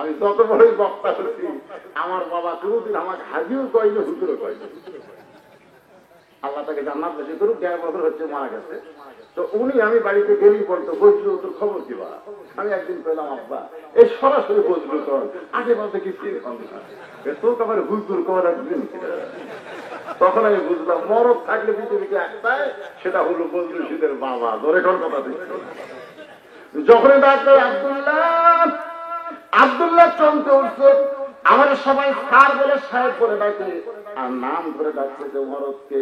আমি যত বড়ই বক্তা করছি, আমার বাবা কোনোদিন আমাকে হাজিও কয়নি, হুজুরও কয়নি। আল্লাহ তাকে জান্নাত বেশি করুক, 1.5 বছর হচ্ছে মারা গেছে। তো উনি, আমি বাড়িতে গেলেই বলতো, বজলু তোর খবর কি বা? আমি একদিন পেলাম, আব্বা এই সরাসরি বজলু কর, আগে বলতে কি তোর আবার হুজুর কর একদিন। তখন আমি বুঝলাম মরদ থাকলে পৃথিবীতে একটাই, সেটা হলো বজলু শীতের বাবা। ধরে কোন কথা দেখছি, যখনই ডাক্তার আব্দুল্লাহ আব্দুল্লাহ চমকে উঠছে, আমার সবাই স্যার বলে সাহেব বলে ডাকে, আর নাম ধরে ডাকছে যে মরদকে।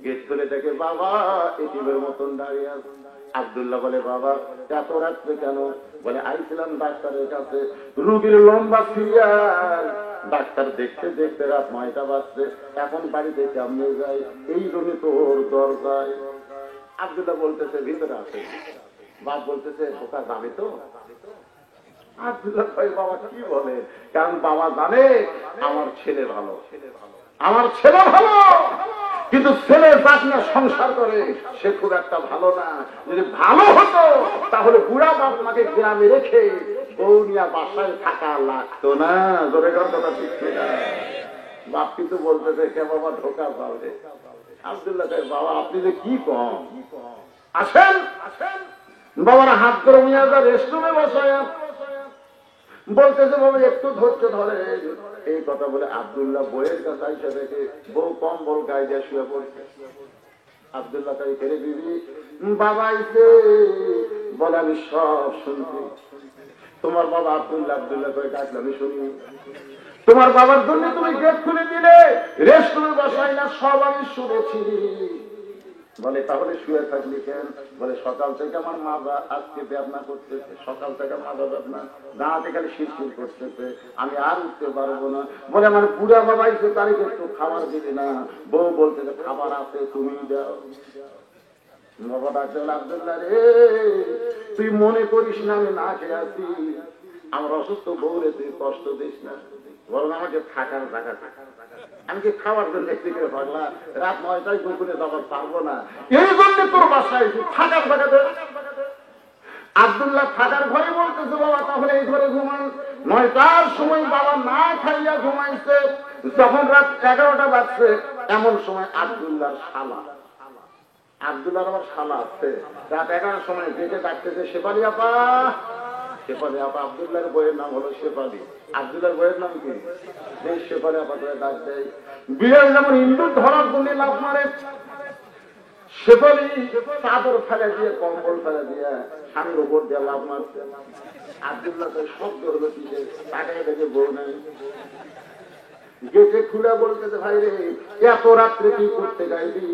গেট খুলে দেখে বাবা এটিমের মতন দাঁড়িয়ে আছে। আব্দুল্লাহ বলে, বাবা এত রাত্রে কেন? বলে, আইছিলাম ডাক্তারের কাছে, রুগীর লম্বা সিরিয়াল, ডাক্তার দেখতে দেখতে রাত 9টা বাজছে, এখন বাড়িতে কেমনে যাই, এই জন্য তোর দরজায়। আব্দুল্লাহ বলতেছে ভিতরে আছে। বাপ বলতেছে ওটা যাবে তো? আব্দুল্লাহ ভাই বাবা কি বলে, কারণ বাবা জানে আমার ছেলে ভালো, আমার ছেলে ভালো, কিন্তু ছেলে যাক না সংসার করে সে খুব একটা ভালো না। যদি ভালো হতো তাহলে বুড়া বাপ মাকে গ্রামে রেখে বউ নিয়ে বাসায় থাকা লাগতো না। জোরে কথা ঠিক না? বাপ কিন্তু বলতেছে কে বাবা ঢোকা পাবে। আব্দুল্লাহ ভাই বাবা আপনি যে কি কম, আসেন আসেন। বাবার হাত করে নিয়ে যা রেস্টরুমে বসায়, বলতেছে বাবা একটু ধৈর্য ধরে। এই কথা বলে আব্দুল্লাহ বইয়ের কাছে এসে দেখে বউ কম্বল গায়ে দিয়ে শুয়ে পড়ছে। আব্দুল্লাহ তাই ফেলে দিবি, বাবা এসে বলে আমি সব শুনছি। তোমার বাবা আব্দুল্লাহ আব্দুল্লাহ করে ডাকলে আমি শুনি। তোমার বাবার জন্য তুমি গেট খুলে দিলে, রেস্টরুমে বসাই না, সব আমি শুনেছি। বলে তাহলে শুয়ে থাকলি কেন? বলে সকাল থেকে আমার মাজা আজকে বেদনা করতেছে, সকাল থেকে মাজা বেদনা, দাঁড়াতে খালি শিরশির করতেছে, আমি আর উঠতে পারবো না। বলে আমার বুড়া বাবা এসে তারিখে একটু খাবার দিবি না? বউ বলতেছে খাবার আছে তুমি দাও। বাবা ডাক্তার আব্দুল্লাহ রে তুই মনে করিস না আমি না খেয়ে আছি, আমার অসুস্থ বউরে তুই কষ্ট দিস না, বরং আমাকে থাকার জায়গা থাকা, আমি কি খাওয়ার জন্য একটু করে ভাবলা রাত 9টায় গোকুলে যাবার পারবো না, এই জন্য তোর বাসায় থাকার জায়গা দে। আব্দুল্লাহ থাকার ঘরে বলতেছে বাবা তাহলে এই ঘরে ঘুমান। 9টার সময় বাবা না খাইয়া ঘুমাইছে, যখন রাত 11টা বাজছে এমন সময় আব্দুল্লাহর শালা, আব্দুল্লাহর আমার শালা আছে, রাত 11টার সময় গেটে ডাকতেছে শেফালি আপা, শেফালি আপা। আব্দুল্লাহর বইয়ের নাম হলো শেফালি, আব্দুল্লাহর বইয়ের নাম কি? শেফালি আপা করে ডাক দেয়। বিড়াল যেমন ইন্দুর ধরার জন্য লাভ মারে, শেফালি চাদর ফেলে দিয়ে কম্বল ফেলে দিয়ে স্বামীর উপর দিয়ে লাভ মারছে। আব্দুল্লাহ তাই শব্দ হলো কিসে, তাকায় দেখে বউ নেই। গেটে খুলে বলতেছে ভাই রে এত রাত্রে কি করতে গাইবি?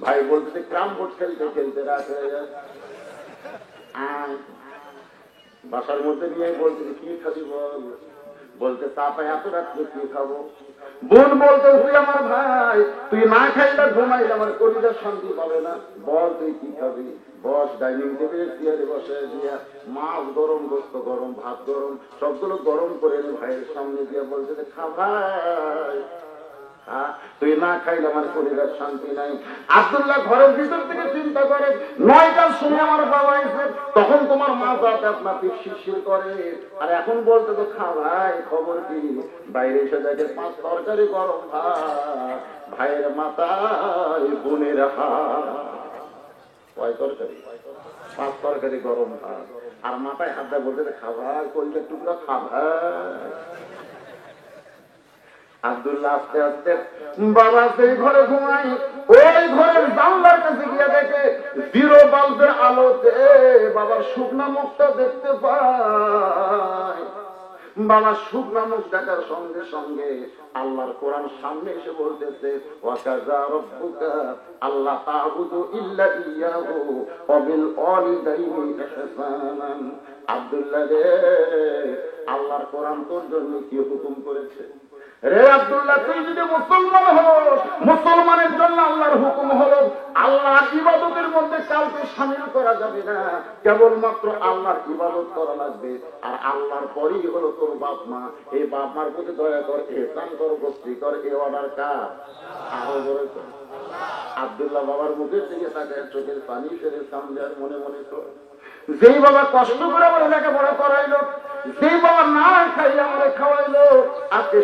ভাই বলতেছে ক্রাম বোর্ড খেলতে খেলতে রাত হয়ে যায়। বাসার মধ্যে নিয়ে বলতেছে কি খাবি বল? বলতে চাপা এত রাত্রে কি খাবো? বোন বলতে তুই আমার ভাই, তুই না খাইলে ঘুমাইলে আমার কলিজার শান্তি পাবে না, বল তুই কি খাবি? বস ডাইনিং টেবিলের চেয়ারে বসে দিয়া মাছ গরম, গোস্ত গরম, ভাত গরম, সবগুলো গরম করে ভাইয়ের সামনে দিয়ে বলতে খা ভাই, তুই না খাইলে আমার পরিবার শান্তি নাই। আব্দুল্লাহ ঘরের ভিতর থেকে চিন্তা করে 9টার সময় আমার বাবা এসে, তখন তোমার মা বাবা আপনার শিরশির করে, আর এখন বলতে তো খা ভাই, খবর কি? বাইরে এসে দেখে 5 তরকারি গরম ভাত, ভাইয়ের মাথায় বোনের হাত। কয় তরকারি? 5 তরকারি গরম ভাত, আর মাথায় হাত দেয় বলতে খা ভাই, কলিজার টুকরা খা ভাই। আব্দুল্লাহ আস্তে আস্তে বাবা সেই ঘরে ঘুমাই, ওই ঘরের জানলার কাছে গিয়ে দেখে 0 বাল্বের আলোতে বাবার শুকনা মুখটা দেখতে পায়। বাবা শুকনা মুখ দেখার সঙ্গে সঙ্গে আল্লাহর কোরআন সামনে এসে বলতেছে ওয়াকাযা রাব্বুকা আল্লাহ তা'বুদু ইল্লা ইয়াহু ওয়া বিল ওয়ালিদাইনি ইহসানান। আব্দুল্লাহ রে আল্লাহর কোরআন তোর জন্য কি হুকুম করেছে রে আব্দুল্লাহ? তুই যদি মুসলমান হস, মুসলমানের জন্য আল্লাহর হুকুম হলো আল্লাহর ইবাদতের মধ্যে কাউকে শামিল করা যাবে না, কেবলমাত্র আল্লাহর ইবাদত করা লাগবে। আর আল্লাহর পরই হলো তোর বাপ মা, এই বাপ মার প্রতি দয়া কর, ইহসান কর, বস্তি কর, এই অর্ডার কার? আরো জোরে কর। আব্দুল্লাহ বাবার মুখের দিকে তাকায় চোখের পানি ফেলে সামনে আর মনে মনে কর, যেই বাবা কষ্ট করে আমার লেখাপড়া করাইলো, যেই বাবা না খাইয়া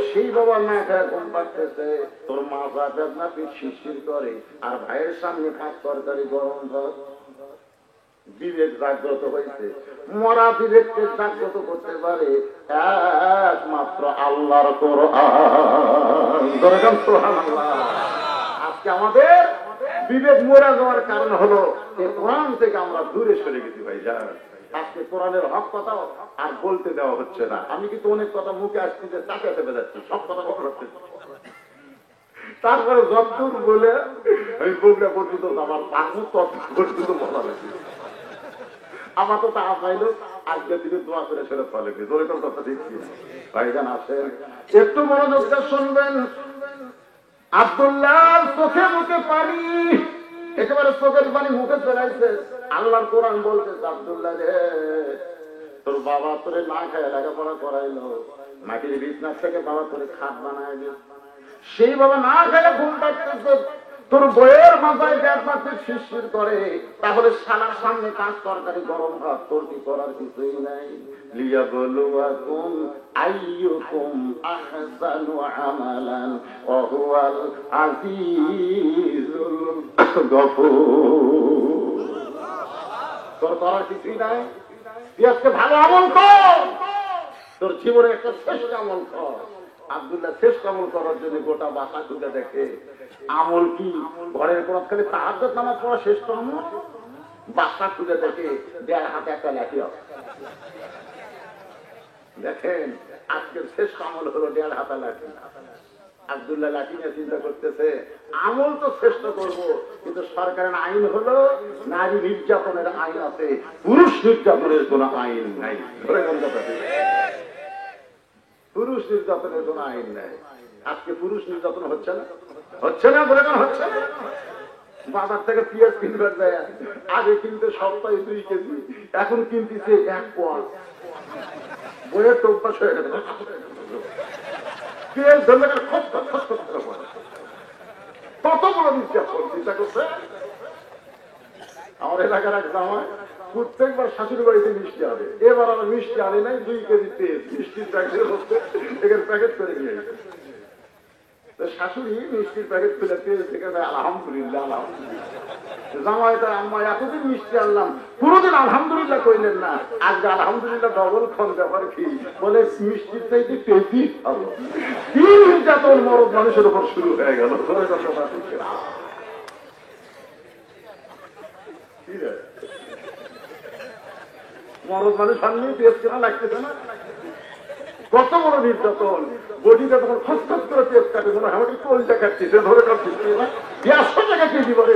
সেই বাবা না খায় ঘুম পাড়তেছে, তোর মা বাপ না পিঠ শিরশির করে, আর ভাইয়ের সামনে 5 তরকারি গরম ভাত। বিবেক জাগ্রত হয়েছে। মরা বিবেককে জাগ্রত করতে পারে একমাত্র আল্লাহর কোরআন। সুবহানাল্লাহ। আজকে আমাদের বিবেক মরে যাওয়ার কারণ হলো এই কোরআন থেকে আমরা দূরে সরে গেছি ভাই যান। আজকে কোরআনের হক কথা আর বলতে দেওয়া হচ্ছে না। আমি কিন্তু অনেক কথা মুখে আসছি যে চাপে চেপে যাচ্ছি, সব কথা বলা হচ্ছে। তারপরে যতদূর বলে ওই বগুড়া পর্যন্ত আমার পাখু পর্যন্ত বলা হয়েছে। আমার তো তা পাইল আজকের দিনে দোয়া করে সেরে ফলে জোরে কোন কথা দেখছি ভাইজান আসেন একটু মনোযোগটা শুনবেন। আব্দুল্লাহ চোখে মুখে পানি, একেবারে চোখের পানি মুখে ফেলাইছে। আল্লাহর কোরআন বলতেছে, আব্দুল্লাহ রে তোর বাবা তোরে না খায় লেখাপড়া করাইলো, মাটির বিছনার থেকে বাবা তোরে খাট বানাইলো, সেই বাবা না খেলে ঘুম পাড়তেছে, তোর বইয়ের মাথায় ব্যাগ মারতে শিরশির করে, তাহলে শালার সামনে 5 তরকারি গরম ভাত, তোর কি করার কিছুই নাই। লিয়াবলুয়াকুম আইয়ুকুম আহসানু আমালান ওয়া হুয়াল আজিজুল গফুর। তোর করার কিছুই নাই, তুই আজকে ভালো আমল কর, তোর জীবনে একটা শ্রেষ্ঠ আমল কর। আব্দুল্লাহ শ্রেষ্ঠ আমল করার জন্য গোটা বাসা খুঁজে দেখে আমল কি ঘরের কোন খালি তাহাজ্জুদ নামাজ পড়া শ্রেষ্ঠ আমল। বাসা খুঁজে দেখে 1.5 হাতে একটা লাঠি আছে। দেখেন আজকের শ্রেষ্ঠ আমল হলো 1.5 হাতে লাঠি। আব্দুল্লাহ লাঠি নিয়ে চিন্তা করতেছে আমল তো শ্রেষ্ঠ করব, কিন্তু সরকারের আইন হলো নারী নির্যাতনের আইন আছে, পুরুষ নির্যাতনের কোন আইন নাই। ধরে কোন কথা, পুরুষ নির্যাতনের কোন আইন নাই। আজকে পুরুষ নির্যাতন হচ্ছে না, হচ্ছে না বলে কেন হচ্ছে না? বাজার থেকে পেঁয়াজ কিনবার যায়, আগে কিনতে সপ্তাহে 2 কেজি, এখন কিনতেছে 1 পোয়া। বইয়ের তো অভ্যাস হয়ে গেছে, পেঁয়াজ ধরলে কত বড় নির্যাতন চিন্তা করছে। আমার এলাকার এক জামাই প্রত্যেকবার শাশুড়ি বাড়িতে মিষ্টি আনে, এবার আর মিষ্টি আনে নাই, 2 কেজি পেঁয়াজ মিষ্টির প্যাকেট হচ্ছে, এখানে প্যাকেট করে নিয়ে গেছে। শাশুড়ি মিষ্টির প্যাকেট খুলে পেঁয়াজ থেকে আলহামদুলিল্লাহ আলহামদুলিল্লাহ। জামাই তার আম্মা এতদিন মিষ্টি আনলাম, পুরোদিন আলহামদুলিল্লাহ কইলেন না, আজকে আলহামদুলিল্লাহ ডবল খন। ব্যাপার কি বলে মিষ্টির চাইতে পেঁয়াজই ভালো। কি নির্যাতন মরদ মানুষের উপর শুরু হয়ে গেল। মরদ মানুষ আনলে পেঁয়াজ কেনা লাগতেছে না, কত বড় নির্যাতন। বডিটা তখন খসখস করে পেঁয়াজ কাটে, মনে হয় আমাকে কলটা কাটতেছে, ধরে কাটতেছে না, 100 টাকা কেজি বলে।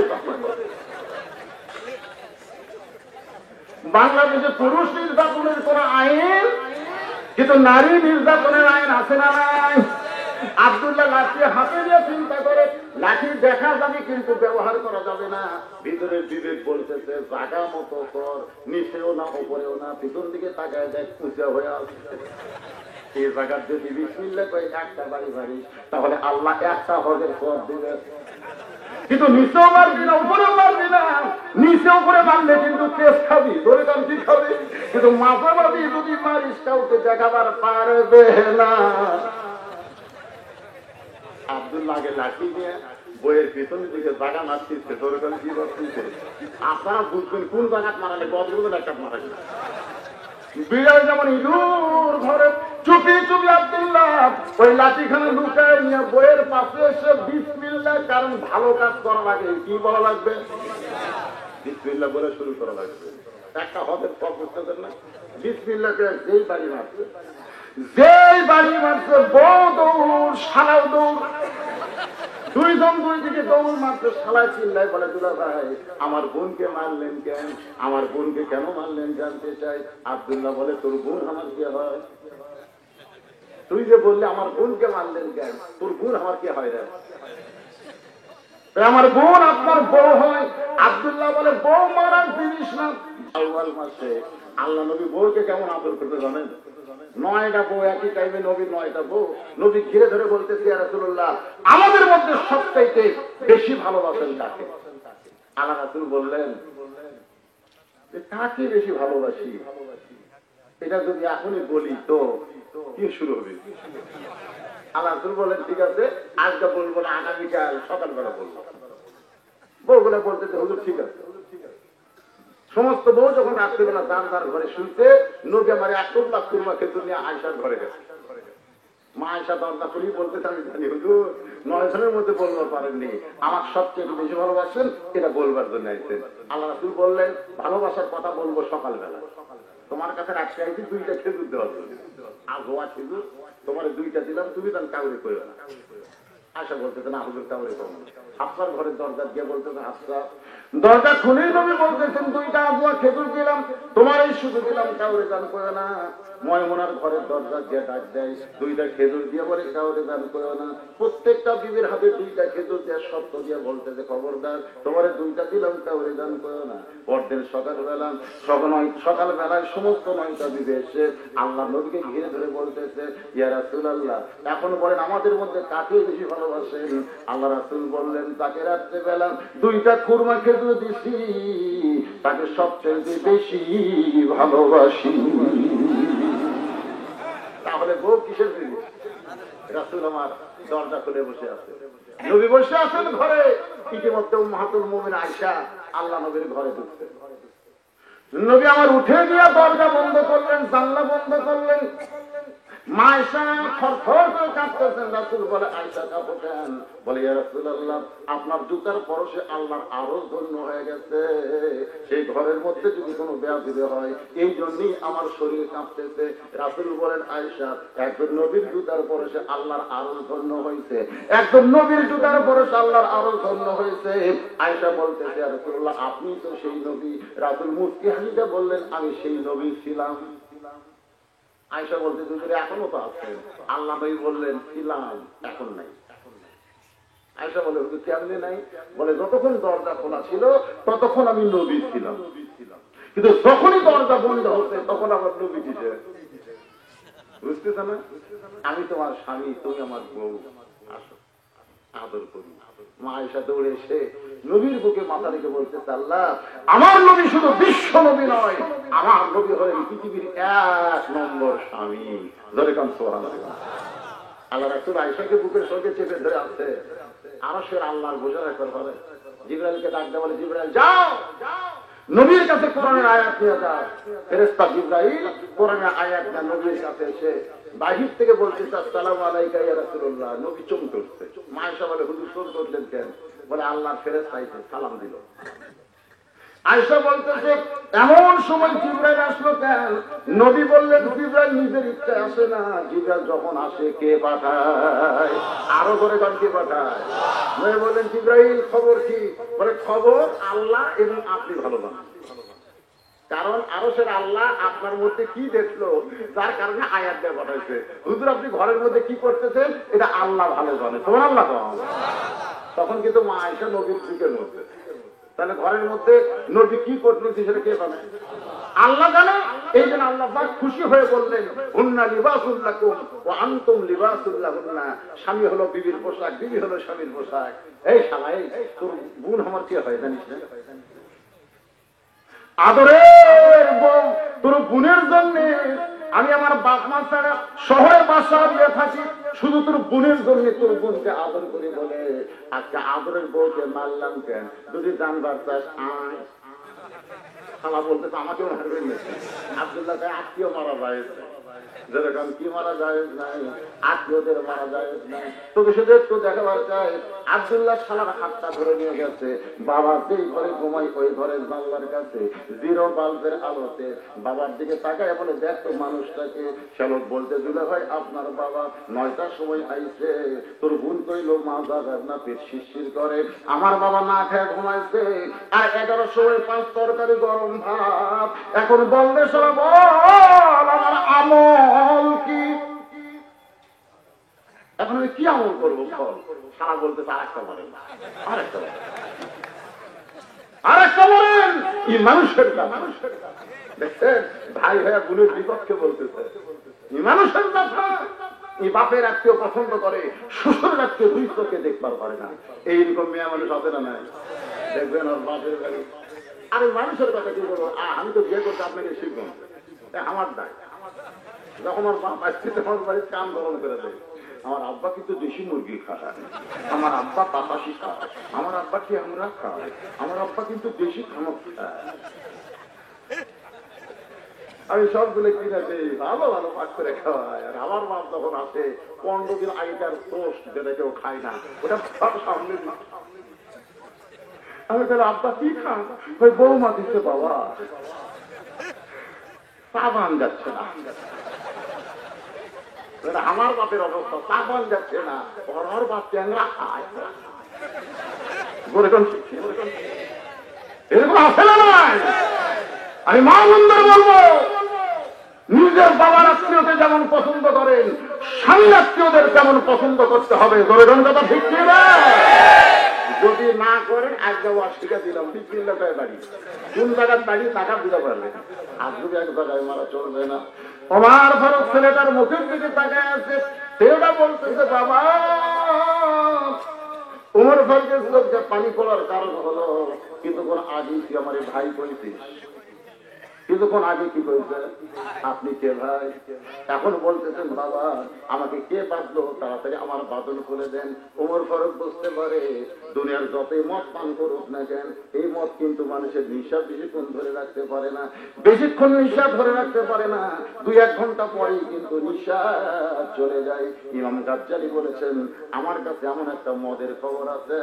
বাংলাদেশে পুরুষ নির্যাতনের কোন আইন, কিন্তু নারী নির্যাতনের আইন আছে না নাই? আব্দুল্লাহ লাঠি হাতে নিয়ে চিন্তা করে, লাঠি দেখা যাবে কিন্তু ব্যবহার করা যাবে না। ভিতরের বিবেক বলতেছে জাগা মতো কর, নিচেও না উপরেও না, পিছন দিকে তাকায় দেখ উঁচা হয়ে আসছে। এই জায়গার যদি বিসমিল্লাহ কই একটা বাড়ি বাড়ি, তাহলে আল্লাহ একটা হজের সওয়াব দিবে। কিন্তু নিচেও মারবি না উপরেও মারবি না, নিচে উপরে মারলে কিন্তু কেস খাবি, ধরে কাম কি খাবি। কিন্তু মাঝামাঝি যদি মারিস কাউকে দেখাবার পারবে না। আব্দুল্লাহ আগে লাঠি নিয়ে বইয়ের পেছনের দিকে জায়গা মারতেছে, ধরে কাম কি করতেছে। আপনারা বুঝবেন কোন জায়গা মারালে গদগুলো একটা মারাই না। বিড়াল যেমন ইঁদুর ঘরে চুপি চুপি আব্দুল্লাহ ওই লাঠিখানে লুকায় নিয়ে বইয়ের পাশে এসে বিসমিল্লাহ, কারণ ভালো কাজ করা লাগে কি বলা লাগবে, বিসমিল্লাহ বলে শুরু করা লাগবে। একটা হদের সব বুঝতেছেন না, বিসমিল্লাহ যেই বাড়ি মারছে, যেই বাড়ি মারছে, বউ দৌড় শালাও দৌড়, 2 জন 2 দিকে দৌড় মারছে। শালায় চিল্লায় বলে, দুলা ভাই আমার বোনকে মারলেন কেন, আমার বোনকে কেন মারলেন জানতে চাই। আব্দুল্লাহ বলে, তোর বোন আমার কি হয়? তুই যে বললি আমার বোনকে মারলেন কেন, তোর বোন আমার কি হয় রে? আমার বোন আপনার বউ হয়। আব্দুল্লাহ বলে, বউ মারার জিনিস না। শাওয়াল মাসে আল্লাহ নবী বউকে কেমন আদর করতে জানেন? 9টা বউ একই টাইমে, নবীর 9টা বউ। নবী ঘিরে ধরে বলতেছে, ইয়া রাসূলুল্লাহ আমাদের মধ্যে সবচাইতে বেশি ভালোবাসেন কাকে? আল্লাহ রাসূল বললেন, কাকে বেশি ভালোবাসি এটা যদি এখনই বলি তো কি শুরু হবে? আল্লাহ রাসূল বলেন ঠিক আছে, আজকে বলবো না, আগামীকাল সকালবেলা বলবো। বউগুলা বলতেছে হুজুর ঠিক আছে। সমস্ত বউ যখন রাত্রিবেলা দান দান ঘরে শুনতে, নবী আমার 1 টুকরা কুরমা খেজুর নিয়ে আয়েশার ঘরে গেছে। মা আয়েশা দরজা খুলেই বলতেছে আমি জানি হুজুর 9 জনের মধ্যে বলতে পারেননি, আমার সবচেয়ে বেশি ভালোবাসেন, এটা বলবার জন্য আইছেন। আল্লাহ রাসূল বললেন ভালোবাসার কথা বলবো সকালবেলা, তোমার কাছে রাখতে আইছি 2টা খেজুর দেওয়ার জন্য। আজোয়া খেজুর তোমার 2টা দিলাম, তুমি তার কাউরে কইও না। আয়েশা বলতেছে না হুজুর কাউরে কইও না। হাফসার ঘরের দরজা দিয়ে বলতেছে হাফসা, দরজা খুলেই নবী বলতেছেন 2টা আজোয়া খেজুর দিলাম, তোমার এই শুধু দিলাম, কাউরে দান কইও না। ময়মুনার ঘরের দরজা দিয়ে ডাক দেয়, 2টা খেজুর দিয়ে বলে কাউরে দান কইও না। প্রত্যেকটা বিবির হাতে 2টা খেজুর দিয়ে শব্দ দিয়ে বলতেছে খবরদার, তোমারে 2টা দিলাম, কাউরে দান কইও না। পরদিন সকালবেলায় সমস্ত 9টা বিবি এসে আল্লাহ নবীকে ঘিরে ধরে বলতেছে ইয়া রাসূলুল্লাহ, এখন বলেন আমাদের মধ্যে কাকে বেশি ভালোবাসেন? আল্লাহ রাসূল বললেন তাকে রাত্রেবেলা 2টা খুরমা খেজুর দিছি, তাকে সবচেয়ে বেশি ভালোবাসি। তাহলে বউ কিসের জিনিস? রাসূল আমার দরজা খুলে বসে আছে, নবী বসে আছেন ঘরে। ইতিমধ্যে উম্মাহাতুল মুমিন আয়েশা আল্লাহ নবীর ঘরে ঢুকছে। নবী আমার উঠে গিয়ে দরজা বন্ধ করলেন, জানলা বন্ধ করলেন। মা আয়েশা থরথর করে কাঁপতেছেন। রাসূল বলে আয়েশা কাঁপো কেন? বলে ইয়া রাসূলুল্লাহ, আপনার জুতার পরশে আল্লাহর আরশ ধন্য হয়ে গেছে, সেই ঘরের মধ্যে যদি কোনো ব্যাধি হয় এই জন্যই আমার শরীর কাঁপতেছে। রাসূল বলেন আয়েশা, একজন নবীর জুতার পরশে আল্লাহর আরশ ধন্য হয়েছে, একজন নবীর জুতার পরশে আল্লাহর আরশ ধন্য হয়েছে। আয়েশা বলতেছে ইয়া রাসূলুল্লাহ, আপনি তো সেই নবী। রাসূল মুস্কি হাসিতে বললেন আমি সেই নবী ছিলাম। আয়েশা বলতে হুজুর এখনো তো আছেন। আল্লাহ নবী বললেন ছিলাম, এখন নাই। আয়েশা বলে হুজুর কেমনে নাই? বলে যতক্ষণ দরজা খোলা ছিল ততক্ষণ আমি নবী ছিলাম, কিন্তু যখনই দরজা বন্ধ হচ্ছে তখন আমার নবী কিসে? বুঝতেছ না? আমি তোমার স্বামী, তুমি আমার বউ, আসো আদর করি। মা আয়েশা দৌড়ে এসে নবীর বুকে মাথা রেখে বলতেছে আল্লাহ, আমার নবী শুধু বিশ্ব নবী নয়, আমার নবী হলেন পৃথিবীর 1 নম্বর স্বামী। ধরে কান সুবহানাল্লাহ। আল্লাহ রাসূল আয়েশাকে বুকের সঙ্গে চেপে ধরে আছে। আরশের আল্লাহর বোঝার একবার বলে জিবরাইলকে ডাক দেয়, বলে জিবরাইল যাও নবীর কাছে কোরআনের আয়াত নিয়ে যাও। ফেরেশতা জিবরাইল কোরআনের আয়াত নিয়ে নবীর কাছে এসে বাহির থেকে বলতেছে আসসালামু আলাইকা ইয়া রাসূলুল্লাহ। নবী চমকে উঠছে। মা আয়েশা বলে হুজুর চমকে উঠলেন কেন? বলে আল্লাহর ফেরেশতা এসে সালাম দিল। আয়েশা বলতেছে এমন সময় জিবরাইল আসলো কেন? নবী বললেন জিবরাইল নিজের ইচ্ছায় আসে না, জিবরাইল যখন আসে কে পাঠায়? আরো করে কান কে পাঠায়? নবী বললেন জিবরাইল খবর কি? বলে খবর আল্লাহ এবং আপনি ভালোবাসেন। কারণ আরশের আল্লাহ আপনার মধ্যে কি দেখলো যার কারণে আয়াত দিয়ে পাঠাইছে। হুজুর আপনি ঘরের মধ্যে কি করতেছেন এটা আল্লাহ ভালো জানে। তোমার আল্লাহ তখন কিন্তু মা আয়েশা নবীর দিকের মধ্যে, তাহলে ঘরের মধ্যে নবী কি করতেন সেটা কে জানে? আল্লাহ জানে। এই জন্য আল্লাহ পাক খুশি হয়ে বললেন হুন্না লিবাসুল লাকুম ওয়া আনতুম লিবাসুল লাহুন্না। স্বামী হলো বিবির পোশাক, বিবি হলো স্বামীর পোশাক। এই শালা, এই তোর বোন আমার কি হয় জানিস না? আদরের বউ তোর বোনের জন্য আমি আমার বাপ মা ছাড়া শহরে বাসা দিয়ে থাকি, শুধু তোর বোনের জন্য তোর বোনকে আদর করি বলে আজকে আদরের বউকে মারলাম কেন? যদি জানবার চাস আয়। খালা বলতেছে আমাকেও মারবেন না। আব্দুল্লাহ ভাই আত্মীয় মারা যায়, যেরকম কি মারা যায় নাই, আত্মীয়দের মারা যায় নাই। তোকে শুধু একটু দেখাবার চাই। আব্দুল্লাহ শালার হাতটা ধরে নিয়ে গেছে, বাবা যেই ঘরে ঘুমাই ওই ঘরের জানলার কাছে 0 বাল্বের আলোতে বাবার দিকে তাকায় বলে দেখ তো মানুষটাকে। শ্যালক বলতে দিলে ভাই আপনার বাবা 9টার সময় আইছে, তোর বোন কইল মা যাবেন না, পেট শিরশির করে। আমার বাবা না খেয়ে ঘুমাইছে, আর 11টার সময় 5 তরকারি গরম ভাত। এখন বললে সব বল আমার আমল কি? এখন আমি কি আমল করবো? ফল সারা বলতে আরেকটা বলেন, আরেকটা বলেন, আরেকটা বলেন। এই মানুষের দেখছেন ভাই ভাইয়া বোনের বিপক্ষে বলতেছে। এই মানুষের কথা। এই বাপের আত্মীয় পছন্দ করে, শ্বশুরের আত্মীয় 2 চোখে দেখবার পারে না। এইরকম মেয়ে মানুষ আছে না নাই? দেখবেন আর বাপের বাড়ি। আরে মানুষের কথা কি বলবো? আমি তো বিয়ে করতে আপনাকে শিখব, আমার দায়। যখন আমার বাপ আসছে আমার বাড়ির কান গরম করে দেয়। আমার আব্বা কিন্তু দেশি মুরগি খায়, আমার আব্বা বাতাসি খায়, আমার আব্বা কি আমরা খায়, আমার আব্বা কিন্তু দেশি খামক খায়। আমি সবগুলো কিনে দিই, ভালো ভালো পাক করে খাওয়াই। আর আমার বাপ যখন আসে 15 দিন আগেকার টোস্ট যেটা কেউ খায় না, ওটা সামনে দিই। আমি তাহলে আব্বা কি খান? ওই বৌমা দিচ্ছে বাবা, সাবান যাচ্ছে না। আমার বাপের অবস্থা, সাবান যাচ্ছে না, ওর বাপ ট্যাংরা খায়। এরকম আছে না নয়? আমি মা বন্ধুর বলবো, নিজের বাবার আত্মীয়কে যেমন পছন্দ করেন, স্বামী আত্মীয়দের তেমন পছন্দ করতে হবে। ধরেন কথা ঠিক না? যদি না করেন এক যাওয়া শিখে দিলাম, বিপিল্লাটায় বাড়ি, কোন জায়গার বাড়ি টাকা বুঝা পারলেন। আর যদি এক জায়গায় মারা চলবে না। আমার ভারত ছেলেটার মুখের দিকে তাকায় আছে, সেটা বলতেছে বাবা। উমর ফারুকের চোখে পানি পড়ার কারণ হলো কিছুক্ষণ আগে কি আমার ভাই কইছিস, কিছুক্ষণ আগে কি কইছে আপনি কে ভাই? এখন বলতেছেন বাবা আমাকে কে বাঁধলো, তাড়াতাড়ি আমার বাঁধন খুলে দেন। উমর ফারুক বুঝতে পারে দুনিয়ার যতই মদ পান করুক না কেন, এই মদ কিন্তু মানুষের নিঃশ্বাস বেশিক্ষণ ধরে রাখতে পারে না, বেশিক্ষণ নিঃশ্বাস ধরে রাখতে পারে না, 2-1 ঘন্টা পরেই কিন্তু নিঃশ্বাস চলে যায়। ইমাম গাজ্জালি বলেছেন আমার কাছে এমন একটা মদের খবর আছে,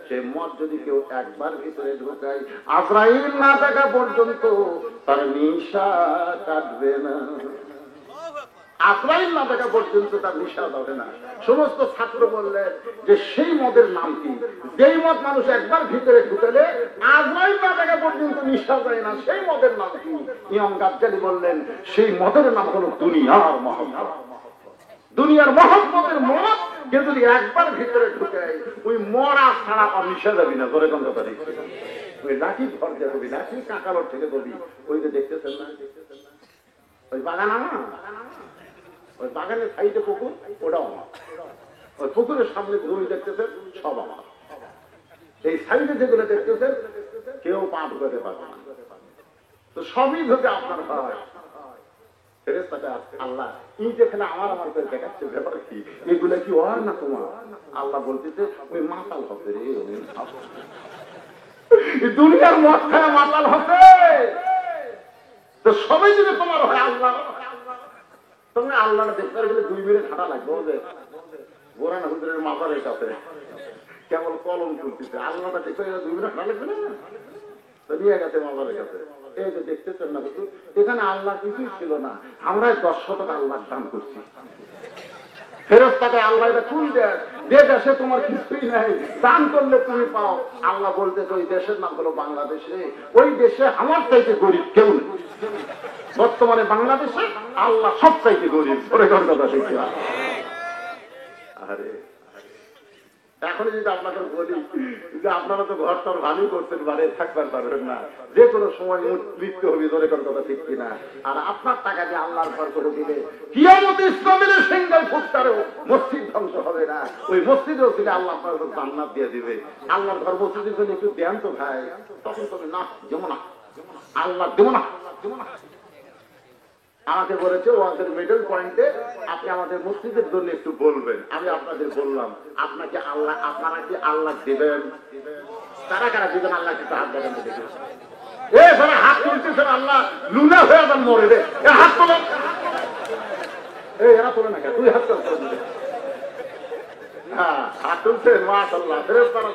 সেই মদ যদি কেউ একবার ভিতরে ঢোকায়, আজরাইল না দেখা পর্যন্ত তার নিঃশ্বাস কাটবে না। আজরাইল না দেখা পর্যন্ত তার নিঃশ্বাস হবে না। সমস্ত ছাত্র বললেন যে সেই মদের নাম কি? যেই মদ মানুষ একবার ভিতরে ঢুকেলে আজরাইল না দেখা পর্যন্ত নিঃশ্বাস হয় না, সেই মদের নাম কি? ইমাম গাজ্জালি বললেন সেই মদের নাম হলো দুনিয়ার মহব্বত। দুনিয়ার মহব্বতের মদ কেউ যদি একবার ভিতরে ঢুকে ওই মরা ছাড়া আর নিঃশ্বাস যাবি না। ধরে কোন কথা দেখছি ওই লাঠি ঘর দিয়ে দেবি, লাঠি কাকালোর থেকে দেবি। ওই যে দেখতেছেন না ওই বাগান আমার, ওই বাগানের সাইডে পুকুর, ওটাও আমার। ওই পুকুরের সামনে জমি দেখতেছেন সব আমার। এই সাইডে যেগুলো দেখতেছেন কেউ পাঠ করতে পারবে না, তো সবই ধরে আপনার হয়। আল্লাহ এই যেখানে আমার আমার করে দেখাচ্ছে ব্যাপার কি, এগুলো কি ওর না তোমার? আল্লাহ বলতেছে ওই মাতাল হবে রে, দুনিয়ার মদ খায় মাতাল হবে। তো সবাই যদি তোমার হয় আল্লাহ, তোমরা আল্লাহ দেখতে গেলে 2 মিনিট হাঁটা লাগবে। ওদের গোরানা হুজুরের মাজারের কাছে কেবল কলম তুলতেছে, আল্লাহটা দেখতে 2 মিনিট হাঁটা লাগবে না, তো নিয়ে গেছে মাজারের কাছে। এই যে দেখতেছেন না হুজুর, এখানে আল্লাহ কিছুই ছিল না, আমরা 10 শতক আল্লাহ দান করছি। ফেরেশতাকে আল্লাহ এটা কোন দেশ, যে দেশে তোমার কিছুই নাই, দান করলে তুমি পাও। আল্লাহ বলতেছে ওই দেশের নাম হলো বাংলাদেশে, ওই দেশে আমার চাইতে গরিব কেউ নেই। বর্তমানে বাংলাদেশে আল্লাহ সব চাইতে গরিব। ওরে কোন কথা দেখি। আরে এখন যদি আপনাকে বলি যে আপনারা তো ঘর টর ভালোই করছেন, বাড়ি থাকবার পারবেন না, যে কোনো সময় মৃত্যু হবে। ধরে কোন কথা ঠিক কিনা? আর আপনার টাকা দিয়ে আল্লাহর ঘর করে দিলে কিয়ামত ইসলামের সিঙ্গেল ফুটকারেও মসজিদ ধ্বংস হবে না। ওই মসজিদেও ছিল আল্লাহ আপনার জান্নাত দিয়ে দিবে। আল্লাহর ঘর মসজিদের জন্য একটু দেন তো ভাই, তখন তবে না যেমন না আল্লাহ দেবো না। আমাকে বলেছে ওয়াজের মিডল পয়েন্টে আপনি আমাদের মসজিদের জন্য একটু বলবেন। আমি আপনাদের বললাম আপনাকে আল্লাহ, আপনারা কি আল্লাহ দেবেন? তারা কারা দিবেন? আল্লাহ কিন্তু হাত দেবেন। দেখে হাত তুলতেছেন আল্লাহ লুনা হয়ে যান মরে রে, হাত তোলেন। এরা তোলে না কেন? 2 হাত তুলতে। হ্যাঁ হাত তুলছেন মাশাআল্লাহ, ফেরেশতারা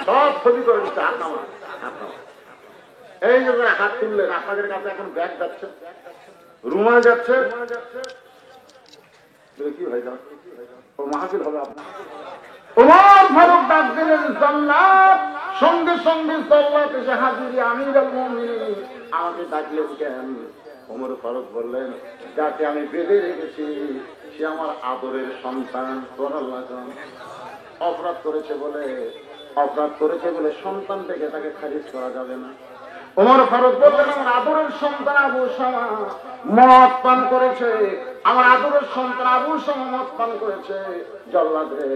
সব ছবি করে দিচ্ছে। হাত নামা, হাত নামা। এই যে হাত তুললেন, আপনাদের কাছে এখন ব্যাগ যাচ্ছে, রুমাল যাচ্ছে, কি ভাই মাহফিল হবে আপনার। ওমর ফারুক ডাক দিলেন জান্নাত, সঙ্গে সঙ্গে জান্নাত এসে হাজির। আমিরুল মুমিনিন আমাকে ডাকলেন কেন? ওমর ফারুক বললেন যাকে আমি বেঁধে রেখেছি সে আমার আদরের সন্তান। অপরাধ করেছে বলে সন্তান থেকে তাকে খারিজ করা যাবে না। ওমর ফারুক বললেন আমার আদরের সন্তান আবু শামা মদ পান করেছে, আমার আদরের সন্তান আবু শামা মদ পান করেছে। জল্লাদ রে,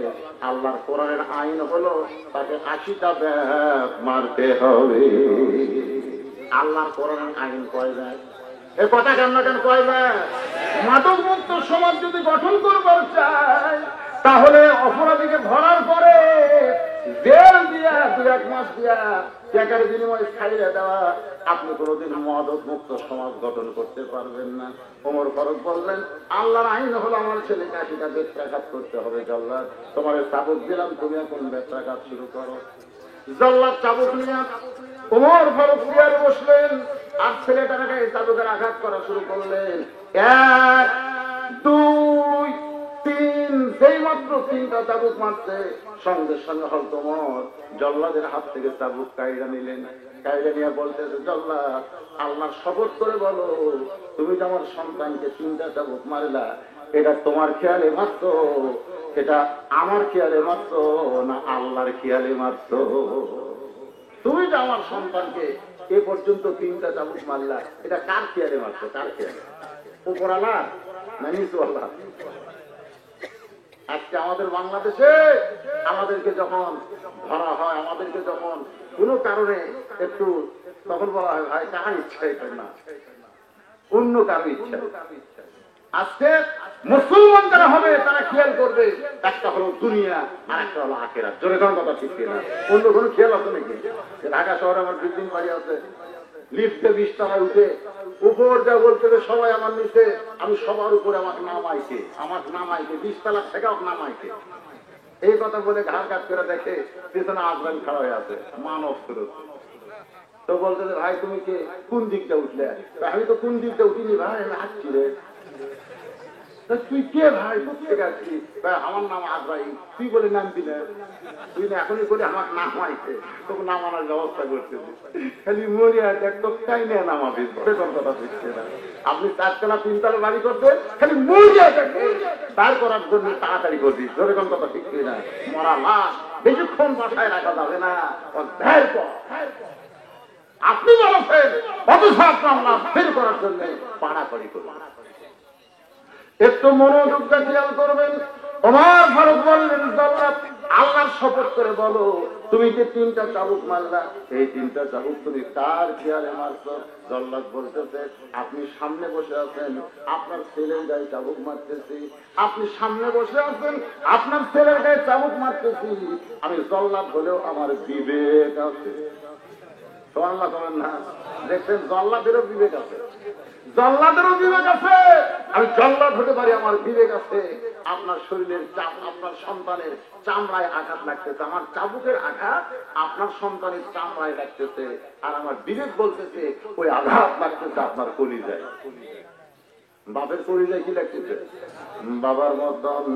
আল্লাহর কোরআনের আইন হলো তাকে 80টা ব্যাগ মারতে হবে। আল্লাহর কোরআনের আইন কয় ব্যাগ? এ কথা কেন কয় ব্যাগ? মাদক মুক্ত সমাজ যদি গঠন করবার চায়, তাহলে অপরাধীকে ধরার পরে জেল দিয়া 2-1 মাস দিয়া টাকার বিনিময়ে ছাড়িয়ে দেওয়া, আপনি কোনোদিন মাদক মুক্ত সমাজ গঠন করতে পারবেন না। ওমর ফারুক বললেন, আল্লাহর আইন হলো আমার ছেলেকে 80টা বেত্রাঘাত করতে হবে। জল্লাদ, তোমার চাবুক দিলাম, তুমি এখন বেত্রাঘাত শুরু করো। জল্লাদ চাবুক নিয়ে ওমর ফারুক চেয়ারে বসলেন, আর ছেলেটাকে চাবুকের আঘাত করা শুরু করলেন। 1, 2, 3, সেই মাত্র 3টা চাবুক মারছে, সঙ্গে সঙ্গে হয়তো ওমর জল্লাদের হাত থেকে চাবুক কাইরা নিলেন। কাইরা নিয়ে বলতেছে, জল্লাদ, আল্লাহর শপথ করে বলো, তুমি তো আমার সন্তানকে 3টা চাবুক মারলা, এটা তোমার খেয়ালে মারছো, এটা আমার খেয়ালে মারছো না আল্লাহর খেয়ালে মারছো? তুমি যে আমার সন্তানকে এ পর্যন্ত 3টা চাবুক মারলা, এটা কার খেয়ালে মারছো? কার খেয়ালে? উপরালা না নিচুয়ালা? আজকে আমাদের বাংলাদেশে আমাদেরকে যখন ধরা হয়, আমাদেরকে যখন কোনো কারণে একটু, তখন বলা হয়, ভাই কার ইচ্ছাই করে না, অন্য কারো ইচ্ছা। আজকে মুসলমান যারা হবে তারা খেয়াল করবে, একটা হলো দুনিয়া আর একটা হলো আখিরাত। জোরে কোন কথা ঠিক কিনা? অন্য কোনো খেয়াল আছে নাকি? ঢাকা শহরে আমার বিল্ডিং বাড়ি আছে, লিফটে 20 তলায় উঠে উপর যা বলতে সবাই আমার নিচে, আমি সবার উপরে আমাকে নামাইছে, 20 তলা থেকে নামাইছে। এই কথা বলে ঘাড় কাজ করে দেখে পিছনে আজরাইল খাড়া হয়ে আছে, মানব স্রোত। তো বলতে, ভাই তুমি কে, কোন দিকটা উঠলে? আমি তো কোন দিকটা উঠিনি ভাই, আমি হাঁটছি রে। তুই কে ভাই, কোথেকে আসছিস? আমার নাম আজরাইল। তুই বলে নাম দিলে, তুই না এখনই করে আমার নামাইছে, তোকে নামানোর ব্যবস্থা করতেছি। খালি মরিয়া দেখ তো তাই না নামাবি। কথা দিচ্ছে না, আপনি 4তলা 3তলা বাড়ি করতে খালি মরিয়া দেখে তার করার জন্য তাড়াতাড়ি করবি। ধরে কোন কথা ঠিক না? মরা লাশ বেশিক্ষণ বাসায় রাখা যাবে না, আপনি বলছেন অথচ আপনার লাশ বের করার জন্য পাড়াপাড়ি করবেন। একটু মনোযোগ খেয়াল করবেন। ওমর ফারুক বললেন, জল্লাদ, আল্লাহর শপথ করে বলো, তুমি যে 3টা চাবুক মারলা, এই 3টা চাবুক তুমি কার খেয়ালে মারছো? জল্লাদ বলতেছে, আপনি সামনে বসে আছেন, আপনার ছেলের গায়ে চাবুক মারতেছি। আপনি সামনে বসে আছেন, আপনার ছেলের গায়ে চাবুক মারতেছি। আমি জল্লাদ হলেও আমার বিবেক আছে। সুবহানাল্লাহ বলেন না? দেখছেন, জল্লাদেরও বিবেক আছে, জল্লাদেরও বিবেক আছে। আমি জল্লাদ হতে পারি, আমার বিবেক আছে। আপনার শরীরের চাপ, আপনার সন্তানের চামড়ায় আঘাত লাগতেছে, আমার চাবুকের আঘাত আপনার সন্তানের চামড়ায় লাগতেছে, আর আমার বিবেক বলতেছে ওই আঘাত লাগতেছে আপনার কলিজায়। বাপের কলিজায় কি লাগতেছে? বাবার মতন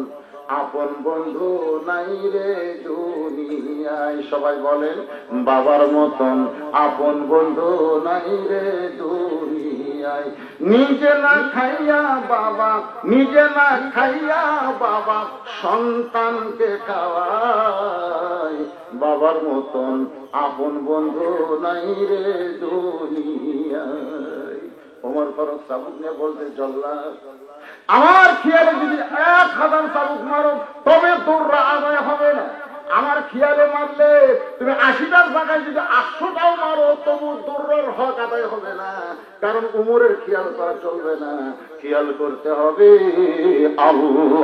আপন বন্ধু নাই রে দুনিয়ায়। সবাই বলেন, বাবার মতন আপন বন্ধু নাই রে দুনিয়ায়। নিজে না খাইয়া বাবা, নিজে না খাইয়া বাবা সন্তানকে খাওয়ায়। বাবার মতন আপন বন্ধু নাই রে দুনিয়ায়। ওমর ফারুক চাবুক নিয়ে বলতে, জল্লাদ, আমার খেয়ালে যদি 1000 চাবুক মারো তবে তোররা আদায় হবে না। আমার খেয়ালে মারলে তুমি 80টার জায়গায় যদি 800টাও মারো তবু তোররার হক আদায় হবে না। কারণ উমরের খেয়াল করা চলবে না, খেয়াল করতে হবে আল্লাহ।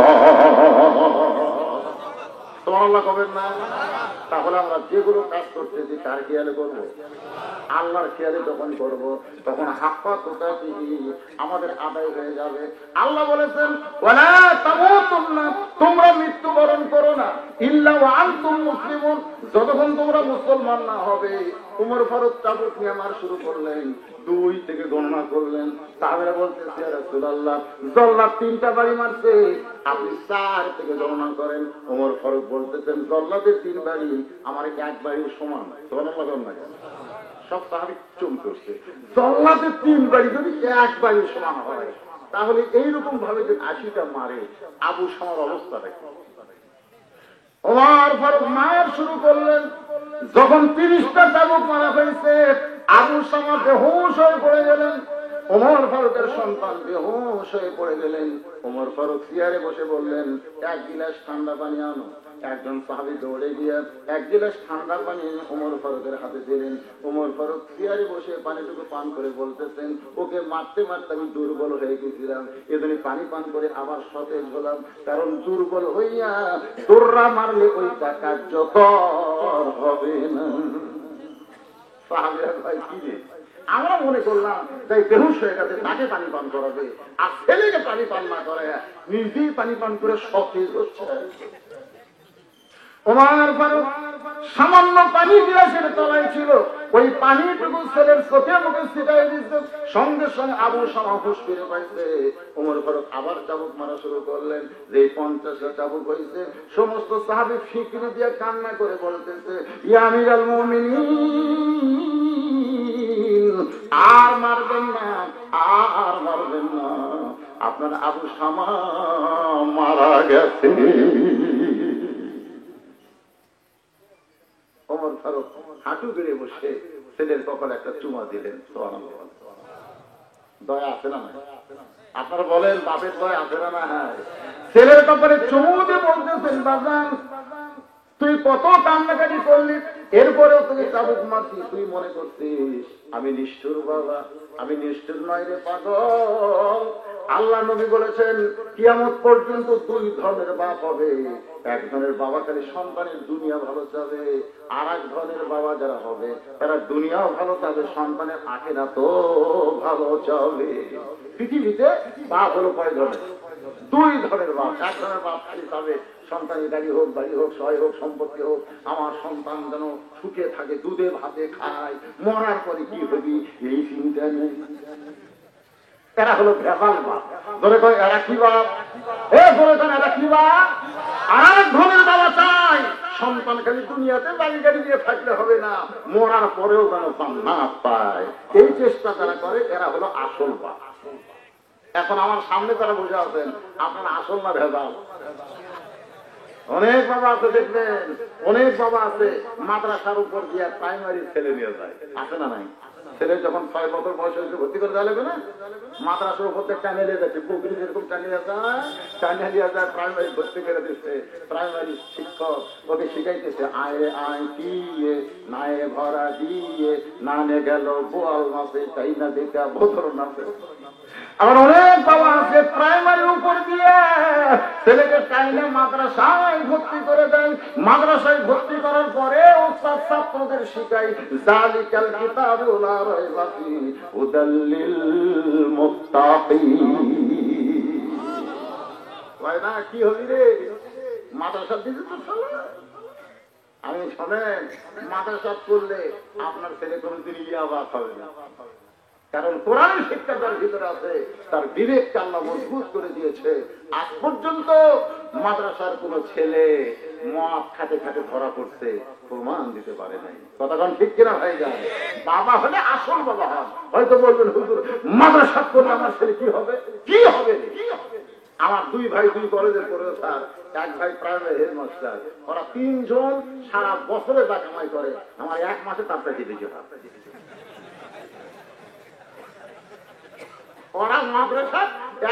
তোমার আল্লাহ করবেন না? তাহলে আমরা যেগুলো কাজ করতেছি তার খেয়ালে করবো, আল্লাহর খেয়ালে যখন করব তখন হাক্কা তুকাতিহি আমাদের আদায় হয়ে যাবে। আল্লাহ বলেছেন, ওয়ালা তামুতুন্না, তোমরা মৃত্যুবরণ করো না, ইল্লা ওয়া আনতুম মুসলিমুন, যতক্ষণ তোমরা মুসলমান না হবে। উমর ফারুক চাবুক নিয়ে মার শুরু করলেন, 2 থেকে গণনা করলেন। সাহাবারা বলতেছে, ইয়া রাসূলুল্লাহ, জল্লাদ 3টা বাড়ি মারছে, আপনি 4 থেকে গণনা করেন। উমর ফারুক বলতেছেন, জল্লাদের 3 বাড়ি আমার 1 বাড়ির সমান। সুবহানাল্লাহ না? সব সাহাবী চুপ করছে। জল্লাদের 3 বাড়ি যদি 1 বাড়ির সমান হয়, তাহলে এইরকম ভাবে যে 80টা মারে, আবু শামার অবস্থা দেখো। ওমর ফারুক মার শুরু করলেন। যখন 30টা চাবুক মারা হয়েছে, আবু শামা বেহুশ হয়ে পড়ে গেলেন। ওমর ফারুকের সন্তান বেহুশ হয়ে পড়ে গেলেন। ওমর ফারুক চেয়ারে বসে বললেন, এক গিলাস ঠান্ডা পানি আনো। একজন সাহাবী দৌড়ে গিয়ে এক গিলাস ঠান্ডা পানি ওমর ফারুকের হাতে দিলেন। ওমর ফারুক চেয়ারে বসে পানিটুকু পান করে বলতেছেন, ওকে মারতে মারতে আমি দুর্বল হয়ে গেছিলাম, এজন্য পানি পান করে আবার সতেজ হলাম। কারণ দুর্বল হইয়া দৌড়া মারলে ওইটা কার্যকর হবে না। সাহাবীরা ভাই কি রে, আমরা মনে করলাম তাই বেহুশ হয়ে গেছে, তাকে পানি পান করাবে, আর ছেলেকে পানি পান না করে নিজেই পানি পান করে সতেজ হচ্ছে। ওমর ফারুক সামান্য পানি গিলাসের তলায় ছিল, ওই পানিটুকু ছেলের চোখে মুখে ছিটাই দিচ্ছে। সঙ্গে সঙ্গে আবু শামা হুঁশ ফিরে পাইছে। ওমর ফারুক আবার চাবুক মারা শুরু করলেন। যে 50টা চাবুক হয়েছে, সমস্ত সাহাবী ফিকরি দিয়ে কান্না করে বলতেছে, ইয়া আমিরাল মুমিনিন, আর মারবেন না, আর মারবেন না, আপনার আবু শামা মারা গেছে। ওমর ফারুক হাঁটু গেড়ে বসে ছেলের কপালে একটা চুমা দিলেন। দয়া আছে না? আপনারা বলেন, বাপের দয়া আছে না? হ্যাঁ, ছেলের কপালে চুমু দিয়ে বলতেছেন, বাজান তুই কত কান্নাকাটি করলি, এরপরেও তুই চাবুক মারছি, তুই মনে করছিস আমি নিষ্ঠুর? বাবা, আমি নিষ্ঠুর নয় রে পাগল। আল্লাহ নবী বলেছেন, কিয়ামত পর্যন্ত দুই ধরনের বাপ হবে। এক ধরনের বাবা খালি সন্তানের দুনিয়া ভালো চাবে, আর এক ধরনের বাবা যারা হবে তারা দুনিয়াও ভালো চাবে, সন্তানের আখিরাতও ভালো চাবে। পৃথিবীতে বাপ হলো কয় ধরনের? দুই ধরনের বাপ। এক ধরনের বাপ খালি চাবে সন্তানের গাড়ি হোক, বাড়ি হোক, সয় হোক, সম্পত্তি হোক, আমার সন্তান যেন সুখে থাকে, দুধে ভাতে খায়, মরার পরে কি হবি এই চিন্তা নেই। এরা হলো ভেজাল বাপ। ধরে কয় এরা কি বাপ? বলেছেন এরা কি বাপ? আর এক ধরনের বাবা চাই সন্তান খালি দুনিয়াতে বাড়ি গাড়ি দিয়ে থাকলে হবে না, মরার পরেও যেন জান্নাত পায়। এই চেষ্টা যারা করে এরা হলো আসল বাপ। এখন আমার সামনে তারা বসে আছেন, আপনার আসল না ভেজাল? অনেক বাবা আছে, দেখবেন অনেক বাবা আছে মাদ্রাসার উপর দিয়ে প্রাইমারি ছেলে নিয়ে যায়, আছে না নাই? ছেলে যখন 6 বছর বয়স হয়েছে ভর্তি করে দেওয়া লাগবে না, মাদ্রাসার উপর থেকে টানে নিয়ে যাচ্ছে, পুকুরি যেরকম টানে নিয়ে যায়, প্রাইমারি ভর্তি করে দিচ্ছে। প্রাইমারি শিক্ষক ওকে শিখাইতেছে, আয় আয় দিয়ে নায়ে ভরা দিয়ে নানে গেল বোয়াল মাসে তাই না দেখা বছর নাচে। আবার অনেক বাবা আছে প্রাইমারির উপর দিয়ে ছেলেকে টাইনে মাদ্রাসায় ভর্তি করে দেয়। মাদ্রাসায় ভর্তি করার পরে ওস্তাদ ছাত্রদের শিখায়, যালিকাল কিতাবু লা রাইবা ফীহি হুদাল লিল মুত্তাকিন। কয় না কি হবি রে, মাদ্রাসা দিতে তো চলে। আমি শোনেন, মাদ্রাসা করলে আপনার ছেলে কোনদিন ইয়াবাস হবে না, কারণ কোরআনের শিক্ষা তার ভিতরে আছে, তার বিবেককে আল্লাহ মজবুত করে দিয়েছে। আজ পর্যন্ত মাদ্রাসার কোন ছেলে মদ খাতে খাতে ধরা পড়ছে প্রমাণ দিতে পারে নাই। কথাক্ষণ ঠিক কিনা ভাই যায়? বাবা হলে আসল বাবা হন। হয়তো বলবেন, হুজুর মাদ্রাসা করলে আমার ছেলে কি হবে? কি হবে? আমার 2 ভাই 2 কলেজের প্রফেসর, এক ভাই প্রাইমারি হেডমাস্টার। ওরা 3 জন সারা বছরে যা কামাই করে, আমার 1 মাসে তার চাইতে বেশি হয়। ওরা মাদ্রাসা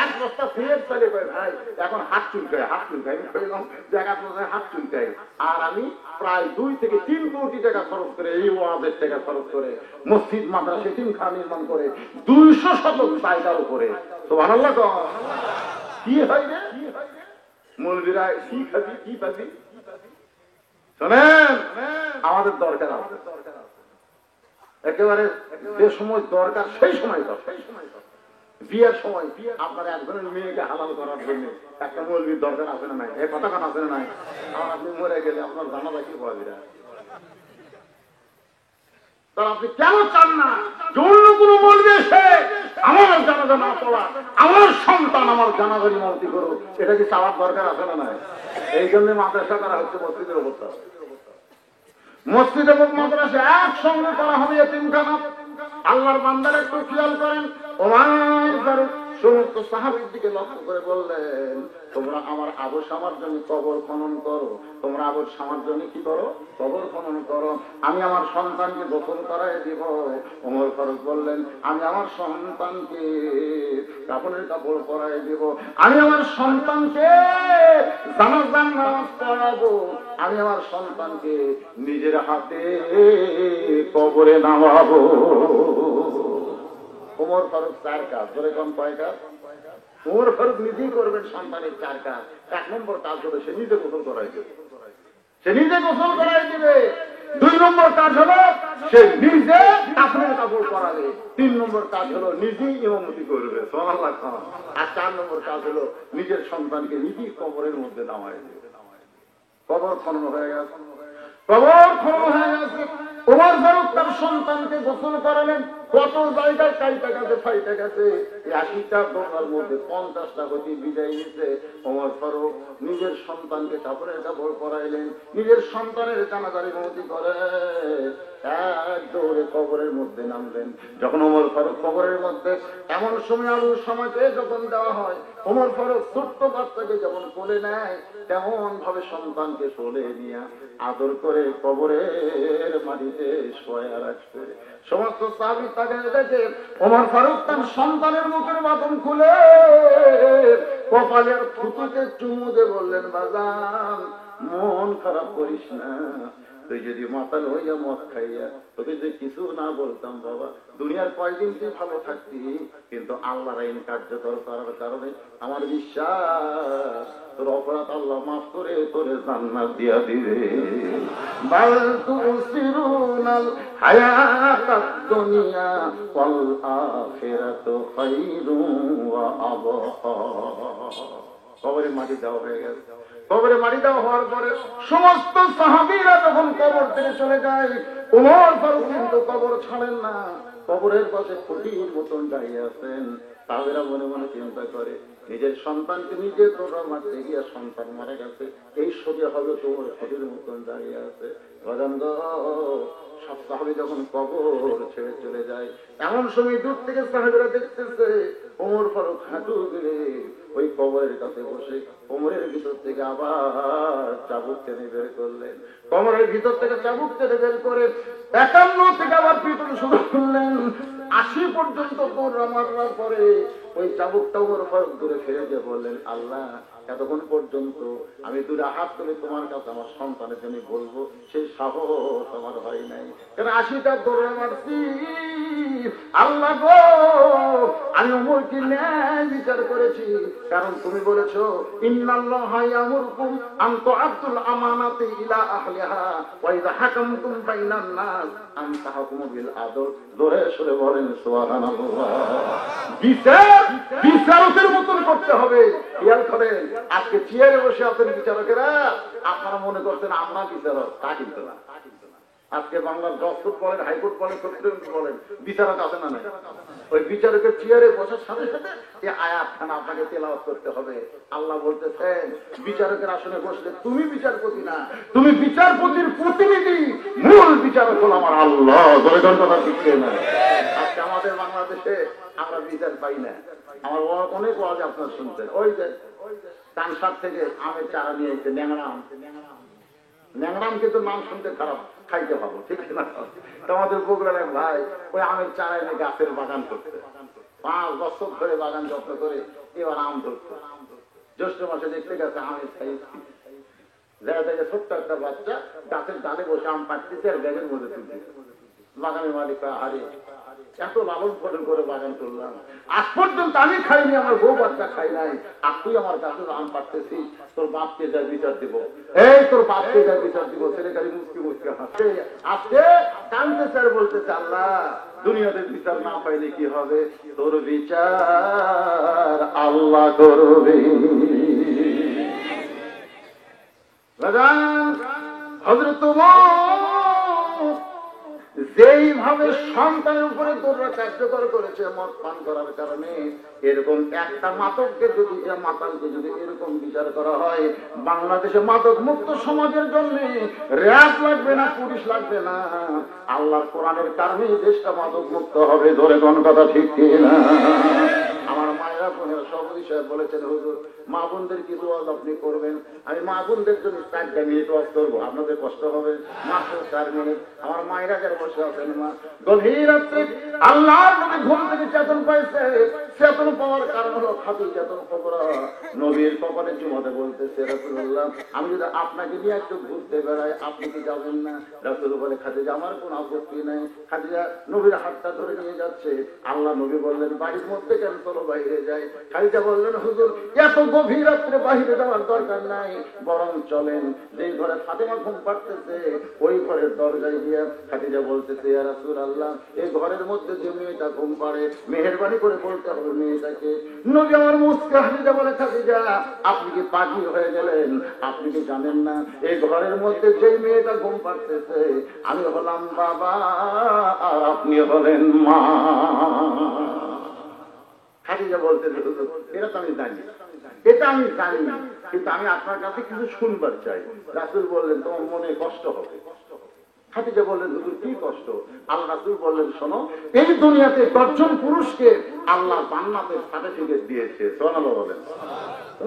1 বস্তা ফিরে চলে করে ভাই, এখন হাত চুলকায়। আমি কইলাম জায়গা হাত চুলকায়, আর আমি প্রায় 2 থেকে 3 কোটি টাকা খরচ করে, এই ওয়াজের টাকা খরচ করে মসজিদ মাদ্রাসা 3খানা নির্মাণ করে 200 শতক জায়গার উপরে। সুবহানাল্লাহ। কি হয় রে মৌলবীরা, কি খাবি কি পাবি? শোনেন, আমাদের দরকার আছে একেবারে যে সময় দরকার সেই সময় দরকার। বিয়ের সময় আপনার একজনের মেয়েকে হালাল করার জন্য একটা মৌলবীর দরকার আছে না নাই? এই কথা কান আছে না নাই? আর আপনি মরে গেলে আপনার জানাজা কি পাবি না? তার আপনি কেন চান না যে অন্য কোন মৌলবী এসে আমার জানাজা না পড়া, আমার সন্তান আমার জানাজার ইমামতি করুক? এটা কি চাওয়ার দরকার আছে না নাই? এই জন্য মাদ্রাসা করা হচ্ছে মসজিদের অবস্থা। মসজিদ এবং মাদ্রাসা একসঙ্গে করা হবে এতিমখানা। আল্লাহর বান্দারা একটু খেয়াল করেন, ওমর ফারুক সমস্ত সাহাবীর দিকে লক্ষ্য করে বললেন, তোমরা আমার আবু শামার জন্য কবর খনন করো, তোমরা আবু শামার জন্য কি করো? কবর খনন করো। আমি আমার সন্তানকে গোসল করাই দিব। ওমর ফারুক বললেন, আমি আমার সন্তানকে কাপড়ের কাপড় পরাই দিব, আমি আমার সন্তানকে জানাজার নামাজ পড়াবো, আমি আমার সন্তানকে নিজের হাতে কবরে নামাবো। ওমর ফারুক 4 কাজ, ধরে কম কয় কাজ? ওমর ফারুক নিজেই করবেন সন্তানের 4 কাজ। 1 নম্বর কাজ হলো সে নিজে গোসল করাই দেবে, সে নিজে গোসল করাই দিবে। 2 নম্বর কাজ হলো সে নিজে কাপড়ের কাপড় পরাবে। 3 নম্বর কাজ হলো নিজেই ইমামতি করবে, সুবহানাল্লাহ। আর 4 নম্বর কাজ হলো নিজের সন্তানকে নিজেই কবরের মধ্যে নামায় দেবে। কবর খনন হয়ে গেছে, কবর খনন হয়ে গেছে। ওমর ফারুক তার সন্তানকে গোসল করালেন। কত জায়গায় কাইটা গেছে, ফাইটা গেছে। 80টা দোকার মধ্যে 50টা গতি বিদায় নিয়েছে। ওমর ফারুক নিজের সন্তানকে কাপড়ের কাপড় পরাইলেন, নিজের সন্তানের জানাজার ইমামতি করে এক দৌড়ে কবরের মধ্যে নামলেন। যখন ওমর ফারুক কবরের মধ্যে, এমন সময় আবু শামাকে যখন দেওয়া হয়, ওমর ফারুক ছোট্ট বাচ্চাকে যেমন কোলে নেয় তেমন ভাবে সন্তানকে কোলে নিয়ে আদর করে কবরের মাটিতে শোয়া রাখছে। সমস্ত সাহাবী তাকে দেখে ওমর ফারুক তার সন্তানের মুখের বাঁধন খুলে কপালের থুতুতে চুমু দিয়ে বললেন, বাজান মন খারাপ করিস না, তুই যদি মাতাল হইয়া মদ খাইয়া তোকে যে কিছু না বলতাম বাবা, দুনিয়ার কয়দিন তুই ভালো থাকতি, কিন্তু আল্লাহর আইন কার্যকর করার কারণে আমার বিশ্বাস তোর অপরাধ আল্লাহ মাফ করে তোরে জান্নাত দিয়া দিবে। বাল তুসিরুনাল হায়াতাদ দুনিয়া ওয়াল আখিরাতু খায়রুন ওয়া আবকা। কবরে মাটি দেওয়া হয়ে গেছে। কবরে মাটি দেওয়া হওয়ার পরে সমস্ত সাহাবীরা যখন কবর থেকে চলে যায়, ওমর ফারুক কিন্তু কবর ছাড়েন না, কবরের পাশে খুঁটির মতন দাঁড়িয়ে আছেন। সাহাবীরা মনে মনে চিন্তা করে, নিজের সন্তানকে নিজে তোরা মারতে গিয়া সন্তান মারা গেছে, এই সোজা হবে তোমার খুঁটির মতন দাঁড়িয়ে আছে। সব সাহাবী যখন কবর ছেড়ে চলে যায়, এমন সময় দূর থেকে সাহাবীরা দেখতেছে ওমর ফারুক হাঁটু গেড়ে ওই কবরের কাছে বসে কোমরের ভিতর থেকে আবার চাবুক টেনে বের করলেন। কোমরের ভিতর থেকে চাবুক টেনে বের করে 51 থেকে আবার পিটন শুরু করলেন। 80 পর্যন্ত দৌড় মারার পরে ওই চাবুকটা ওমর ফারুক দূরে ফেলে দিয়ে বললেন, আল্লাহ এতক্ষণ পর্যন্ত আমি দূরে হাত তুলে তোমার কাছে আমার সন্তানের জন্য বলবো, সেই সাহস আমার হয় নাই, কারণ 80টা দৌড় মারছি। আল্লাহ গো, আমি ওমরকে ন্যায় বিচার করেছি, কারণ তুমি বলেছো ইন্নাল্লাহা ইয়ামুরুকুম আন তুআদ্দুল আমানাতি ইলা আহলিহা ওয়া ইযা হাকামতুম বাইনান নাস আন তাহকুমু বিল আদল। জোরে সরে বলেন সুবহানাল্লাহ। বিচারকের মতন করতে হবে। খেয়াল করেন, আজকে চেয়ারে বসে আছেন বিচারকেরা, আপনারা মনে করছেন আমরা বিচারক, তা কিন্তু না। আজকে বাংলার জজকোর্ট বলেন, হাইকোর্ট বলেন, সুপ্রিম কোর্ট বলেন, বিচারক আছে না নাই? ওই বিচারকের চেয়ারে বসার সাথে সাথে এই আয়াতখানা আপনাকে তেলাওয়াত করতে হবে। আল্লাহ বলতেছেন, বিচারকের আসনে বসলে তুমি বিচারপতি না, তুমি বিচারপতির প্রতিনিধি, মূল বিচারক হল আমার আল্লাহ। ধরে কথা শিখছে না। আজকে আমাদের বাংলাদেশে আমরা বিচার পাই না। আমার অনেক ওয়াজ আপনার শুনছেন, ওই যে কানসার থেকে আমের চারা নিয়ে এসে ন্যাংরাম, ন্যাংরাম কিন্তু নাম শুনতে খারাপ, খাইতে পাবো, ঠিক না? আমাদের বগুড়ার এক ভাই ওই আমের চারা এনে গাছের বাগান করতে, 5 বছর ধরে বাগান যত্ন করে এবার আম ধরছে। জ্যৈষ্ঠ মাসে দেখতে গেছে আমের সাইজ, দেখা যায় ছোট্ট একটা বাচ্চা গাছের ডালে বসে আম পাড়তেছে আর ব্যাগের মধ্যে তুলতেছে। বাগানের মালিক আরে এত লালন পালন করে বাগান করলাম, আজ পর্যন্ত আমি খাইনি, আমার বউ বাচ্চা খাই নাই, আর তুই আমার গাছের আম পাড়তেছিস, তোর বাপকে যা বিচার দিব, এই তোর বাপকে যা বিচার দিব। ছেলে গাড়ি মুসকি মুসকি হাসছে, আজকে কানতে স্যার বলতেছে, আল্লাহ দুনিয়াতে বিচার না পাইলে কি হবে, তোর বিচার আল্লাহ করবে। হযরত যেইভাবে সন্তানের উপরে দৌড়া কার্যকর করেছে মদ পান করার কারণে, এরকম একটা মাদককে যদি, মাতালকে যদি এরকম বিচার করা হয়, বাংলাদেশে মাদক মুক্ত সমাজের জন্য র্যাব লাগবে না, পুলিশ লাগবে না, আল্লাহর কোরআনের কারণে দেশটা মাদক মুক্ত হবে। ধরে কোন কথা ঠিক কিনা? আমার মায়েরা বোনেরা সভাপতি সাহেব বলেছেন হুজুর মা বোনদের কিছু ওয়াজ আপনি করবেন। আমি মা বোনদের জন্য 4টা মিনিট ওয়াজ করবো, আপনাদের কষ্ট হবে, মাত্র 4 মিনিট। আমার মায়েরা যারা বসে আছেন, মা গভীর রাত্রে আল্লাহর নবী ঘুম থেকে চেতন পাইছে। চেতন পাওয়ার কারণ হলো খাদিজাতুল কুবরা নবীর কপালে চুমাতে বলতেছে, রাসূলুল্লাহ আমি যদি আপনাকে নিয়ে একটু ঘুরতে বেড়াই আপনি কি যাবেন না? রাসূল বলে, খাদিজা আমার কোনো আপত্তি নাই। খাদিজা নবীর হাতটা ধরে নিয়ে যাচ্ছে। আল্লাহ নবী বললেন, বাড়ির মধ্যে কেন, চলো বাইরে যাই। খাদিজা বললেন, হুজুর এত গভীর রাত্রে বাইরে যাওয়ার দরকার নাই, বরং চলেন যেই ঘরে ফাতেমা ঘুম পাড়তেছে ওই ঘরের দরজায় গিয়ে খাদিজা বলতেছে, ইয়া রাসূলুল্লাহ এই ঘরের মধ্যে যে মেয়েটা ঘুম পাড়ে মেহেরবানি করে বলতে হবে মেয়েটাকে। নবী আমার মুস্কে খাদিজা বলে, খাদিজা আপনি কি পাগল হয়ে গেলেন? আপনি কি জানেন না এই ঘরের মধ্যে যে মেয়েটা ঘুম পাড়তেছে আমি হলাম বাবা আর আপনি হলেন মা। খাদিজা বলতে, এটা তো আমি জানি, এটা আমি জানি, কিন্তু আমি আপনার কাছে কিছু শুনবার চাই। রাসূল বললেন, তোমার মনে কষ্ট হবে। খাদিজা বললেন, হুজুর কি কষ্ট? আল্লাহ রাসূল বললেন, শোনো এই দুনিয়াতে 10 জন পুরুষকে আল্লাহ জান্নাতের সার্টিফিকেট দিয়েছে। সুবহানাল্লাহ বলেন।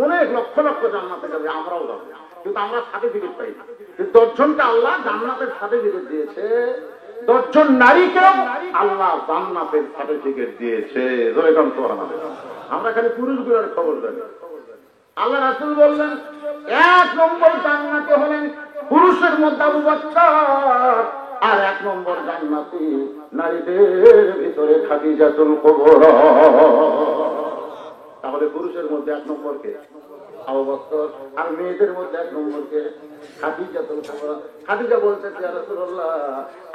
অনেক লক্ষ লক্ষ জান্নাতে যাবে, আমরাও যাবো, কিন্তু আমরা সার্টিফিকেট পাই না। 10 জনকে আল্লাহ জান্নাতের সার্টিফিকেট দিয়েছে, 10 জন নারীকেও আল্লাহ জান্নাতের সার্টিফিকেট দিয়েছে। আমরা খালি পুরুষগুলোর খবর জানি। আল্লাহ রাসূল বললেন, 1 নম্বর জান্নাতে হলেন পুরুষের মধ্যে আবু বকর, আর 1 নম্বর জান্নাতি নারীদের ভিতরে খাদিজাতুল কুবরা। তাহলে পুরুষের মধ্যে 1 নম্বরকে আবু বকর, আর মেয়েদের মধ্যে 1 নম্বরকে খাদিজাতুল কুবরা। খাদিজা বলছে, ইয়া রাসূলুল্লাহ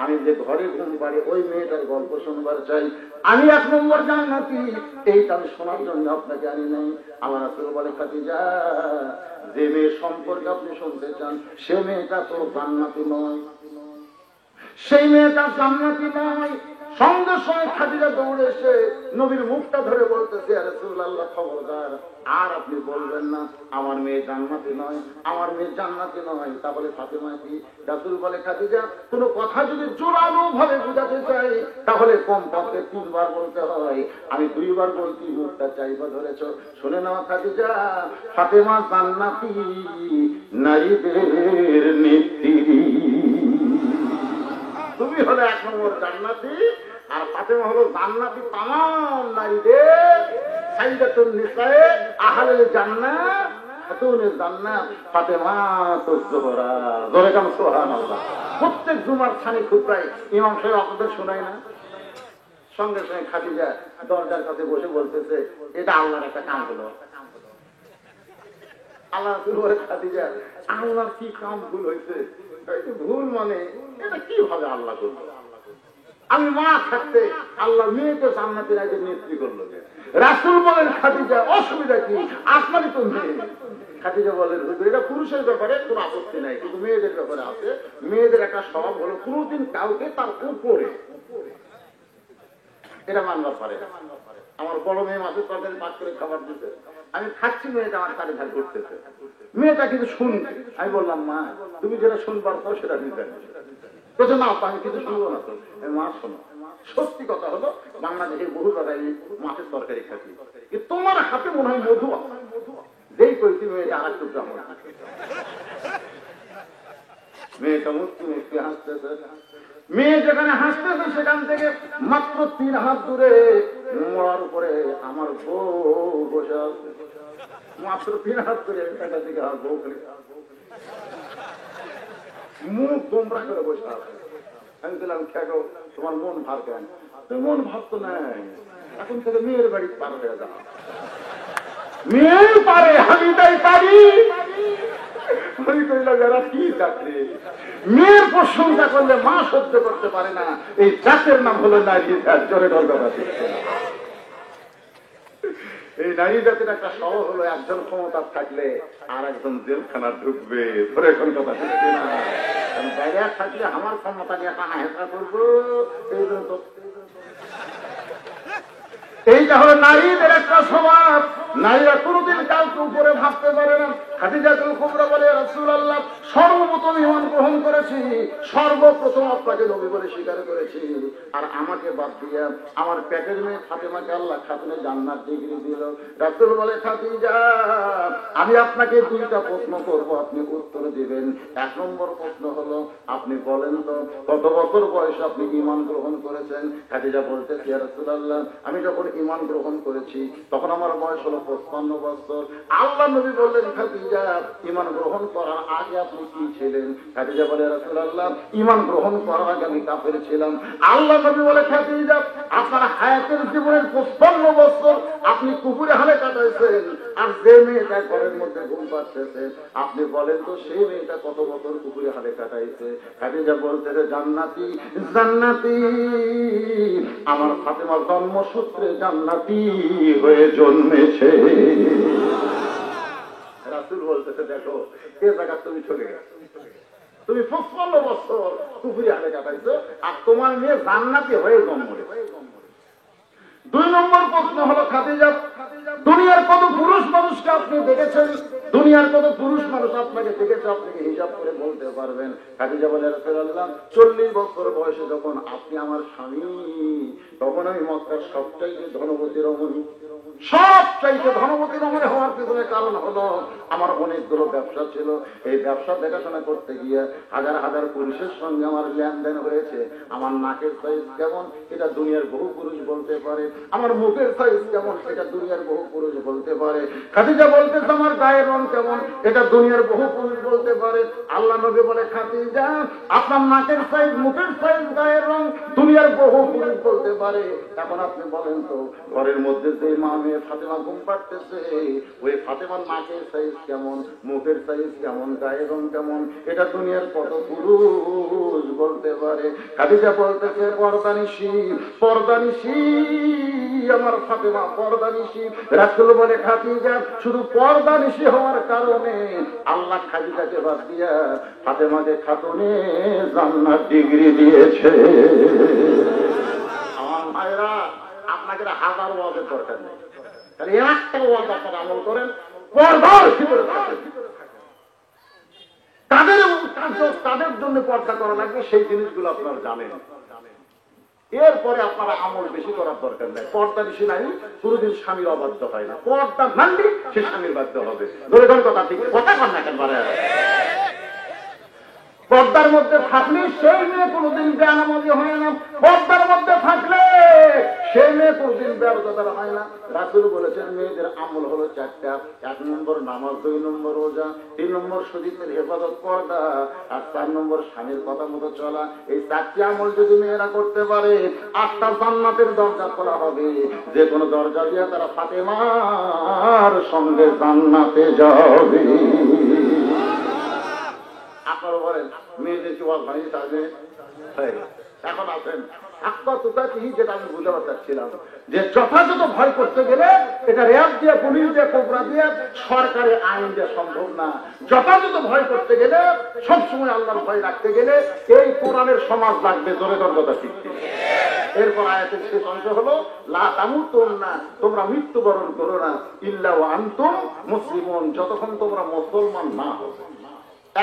আমি যে ঘরে ঘুম পাড়ি ওই মেয়েটার গল্প শুনবার চাই, আমি 1 নম্বর জান্নাতি, এইটা আমি শোনার জন্য আপনাকে আনি নাই। আমার রাসূল বলে, খাদিজা যে মেয়ে সম্পর্কে আপনি শুনতে চান সে মেয়েটা তো জান্নাতি নয়, সেই মেয়েটা জান্নাতি নয়। সঙ্গে সঙ্গে খাদিজা দৌড়ে এসে নবীর মুখটা ধরে বলতেছে, ইয়া রাসূলুল্লাহ খবরদার আর আপনি বলবেন না আমার মেয়ে জান্নাতি নয়, আমার মেয়ে জান্নাতি নয়। তাহলে ফাতেমা কি? রাসূল বলে, খাদিজা কোনো কথা যদি জোরালো ভাবে বুঝাতে চাই তাহলে কমপক্ষে 3 বার বলতে হয়, আমি 2 বার বলছি, মুখটা চাইবা ধরেছ। শুনে নাও খাদিজা, ফাতেমা জান্নাতি নারীদের নেত্রী, তুমি হলো 1 নম্বর জান্নাতি, আর ফাতেমা হলো জান্নাতি তামাম নারীদের সাইয়্যিদাতুন নিসায়ে আহলুল জান্নাত খাতুনুল জান্নাত ফাতেমাতুজ যোহরা। জোরে কাম সুবহানাল্লাহ। প্রত্যেক জুমার ছানি খুতবায় ইমাম সাহেব আপনাদের শোনায় না? সঙ্গে সঙ্গে খাদিজা দরজার কাছে বসে বলতেছে, এটা আল্লাহর একটা কাম হলো। আল্লাহ বলে, খাদিজা আল্লাহর কি কাম ভুল হয়েছে? ভুল মানে এটা কিভাবে আল্লাহ করলো? আমি মা থাকতে আল্লাহ মেয়েকে জান্নাতের আগে নেত্রী করলো। রাসূল বলেন, খাদিজা অসুবিধা কি, আপনারই তো মেয়ে। খাদিজা বলেন, হুজুর এটা পুরুষের ব্যাপারে কোনো আপত্তি নাই, কিন্তু মেয়েদের ব্যাপারে আছে। মেয়েদের একটা স্বভাব হলো কোনোদিন কাউকে তার উপরে, এটা মানবার পারে। আমার বড় মেয়ে মাছের তরকারি পাক করে খাবার দিতে, আমি খাচ্ছি, মেয়েটা আমার কানে ধার করতেছে, মেয়েটা কিন্তু শুনবে। আমি বললাম, মা তুমি যেটা শুনবার তো সেটা নিতে বলছে, না আমি কিছু শুনবো না। তো মা শোনো, সত্যি কথা হলো বাংলাদেশের বহু জায়গায় মাছের তরকারি খাচ্ছি, কিন্তু তোমার হাতে মনে হয় মধু আছে। যেই কইছি মেয়েটা আর একটু ব্রাহ্মণ, মেয়েটা মুক্তি মুক্তি হাসতেছে। মেয়ে যেখানে হাসতেছে সেখান থেকে মাত্র 3 হাত দূরে মোড়ার উপরে আমার বউ বসে আছে। মাত্র 3 হাত দূরে দিকে আর বউ মুখ গোমরা করে বসে আছে। আমি বললাম, খেগো তোমার মন ভার কেন? তুমি মন ভাব তো নাই, এখন থেকে মেয়ের বাড়ি পার হয়ে যাও। মেয়ে পারে, আমি তাই পারি। মেয়ের প্রশংসা করলে মা সহ্য করতে পারে না, এই জাতের নাম হলো নারী জাত। জোরে বলতে, এই নারী জাতির একটা স্বভাব হলো একজন ক্ষমতা থাকলে আর একজন জেলখানা ঢুকবে। ধরে কোন কথা ঠিক না? বাইরে থাকলে আমার ক্ষমতা নিয়ে টানা হেঁচা করবো, এই জন্য তো এইটা হলো নারীদের একটা স্বভাব। নারীরা কোনদিন কাউকে উপরে ভাবতে পারে না। খাদিজাতুল কুবরা বলে, রাসূলুল্লাহ সর্বপ্রথম ঈমান গ্রহণ করে করেছি, সর্বপ্রথম আপনাকে নবী বলে স্বীকার করেছি। আর আমাকে বাদ দিয়ে আমার পেটের মেয়ে ফাতেমাকে আল্লাহ খাতুনে জান্নাত ডিগ্রি দিল। রাসূল বলে, খাদিজা আমি আপনাকে দুইটা প্রশ্ন করব, আপনি উত্তর দিবেন। এক নম্বর প্রশ্ন হলো, আপনি বলেন তো কত বছর বয়সে আপনি ঈমান গ্রহণ করেছেন? খাদিজা বলতেছে, ইয়া রাসূলুল্লাহ আমি যখন ঈমান গ্রহণ করেছি তখন আমার বয়স হলো 55 বছর। আল্লাহ নবী বললেন, খাদিজা ঈমান গ্রহণ করার আগে আপনি কি ছিলেন? খাদিজা বলে, ইয়া রাসূলুল্লাহ ঈমান গ্রহণ করার আগে আমি কাফের ছিলাম। আল্লাহ নবী বলে, খাদিজা আপনার হায়াতের জীবনের 55 বছর আপনি কুকুরে হালে কাটাইছেন, আর যে মেয়েটা ঘরের মধ্যে ঘুম পাচ্ছে আপনি বলেন তো সেই মেয়েটা কত বছর কুকুরে হালে কাটাইছে? খাদিজা বলতেছে, জান্নাতি জান্নাতি, আমার ফাতেমা জন্মসূত্রে জান্নাতি হয়ে জন্মেছে। রাসূল বলতেছে, দেখো এ জায়গা তুমি চলে গেছো, তুমি 55 বছর কুকুরে হালে কাটাইছো আর তোমার মেয়ে জান্নাতি হয়ে জন্ম নেবে। দুই নম্বর প্রশ্ন হলো, খাদিজা দুনিয়ার কত পুরুষ মানুষকে আপনি দেখেছেন? দুনিয়ার কত পুরুষ মানুষ আপনাকে দেখেছে, আপনাকে হিসাব করে বলতে পারবেন? খাদিজা বলে, রাসূলুল্লাহ 40 বছর বয়সে যখন আপনি আমার স্বামী, তখন আমি মক্কার সবচাইতে ধনবতী রমণী, সবচাইতে ধনবতী রমণী হওয়ার পিছনে কারণ হলো আমার অনেকগুলো ব্যবসা ছিল। এই ব্যবসা দেখাশোনা করতে গিয়ে হাজার হাজার পুরুষের সঙ্গে আমার লেনদেন হয়েছে। আমার নাকের সাইজ কেমন এটা দুনিয়ার বহু পুরুষ বলতে পারে, আমার মুখের সাইজ কেমন এটা দুনিয়ার বহু পুরুষ বলতে পারে। খাদিজা বলতেছে, আমার গায়ের রং কেমন এটা দুনিয়ার বহু পুরুষ বলতে পারে। আল্লাহ নবী বলে, খাদিজা আপনার নাকের সাইজ, মুখের সাইজ, গায়ের রং দুনিয়ার বহু পুরুষ বলতে পারে। এখন আপনি বলেন তো ঘরের মধ্যে যে মা মেয়ে ফাতেমা ঘুম পাড়তেছে, ওই ফাতেমার নাকের সাইজ কেমন, মুখের সাইজ কেমন, গায়ের রং কেমন এটা দুনিয়ার কত পুরুষ বলতে পারে? খাদিজা বলতেছে, পর্দানিশী পর্দানিশী আমার ফাতেমা পর্দানিশী। রাসূল বলে, খাদিজা শুধু পর্দানিশী হওয়ার কারণে আল্লাহ খাদিজাকে বাদ দিয়া ফাতেমাকে খাতুনে জান্নাত ডিগ্রি দিয়েছে। আমার ভাইরা, আপনাকে হাজার ওয়াজের দরকার নেই, তাহলে একটা ওয়াজ আপনারা আমল করেন, পর্দার ভিতরে থাকেন। তাদের জন্য পর্দা করা লাগবে, সেই জিনিসগুলো আপনারা জানেন। এরপরে আপনারা আমল বেশি করার দরকার নেই। পর্দা বেশি নাই, কোনদিন স্বামীর অবাধ্য হয় না। পর্দা মানলি সে স্বামীর বাধ্য হবে। ধরে ধরে কথা ঠিক কথা কর না কেন? পর্দার মধ্যে থাকলে সেই মেয়ে কোনদিন বেনামাজি হয় না। পর্দার মধ্যে থাকলে সেই মেয়ে কোনদিন বেরোজগার হয় না। রাসূল বলেছেন, মেয়েদের আমল হলো 4টা। 1 নম্বর নামাজ, 2 নম্বর রোজা, 3 নম্বর শরীরের হেফাজত, পর্দা, আর 4 নম্বর স্বামীর কথা মতো চলা। এই 4টি আমল যদি মেয়েরা করতে পারে, 8টা জান্নাতের দরজা খোলা হবে। যে কোনো দরজা দিয়ে তারা ফাতেমার সঙ্গে জান্নাতে যাবে। আপনারা বলেন মেয়েদের কি ওয়াজ হয়নি? তাহলে এখন আসেন যেটা আমি বুঝাতে চাচ্ছিলাম, যে যথাযথ ভয় করতে গেলে এটা র্যাব দিয়ে, পুলিশ দিয়ে, কোবরা দিয়ে, সরকারের আইন দিয়ে সম্ভব না। যথাযথ ভয় করতে গেলে, সবসময় আল্লাহর ভয় রাখতে গেলে এই কোরআনের সমাজ লাগবে। জোরে দরজা শিখতে। এরপর আয়াতের শেষ অংশ হলো, লা তামুতুন্না, তোমরা মৃত্যুবরণ করো না, ইল্লা ওয়া আনতুম মুসলিমুন, যতক্ষণ তোমরা মুসলমান না হও।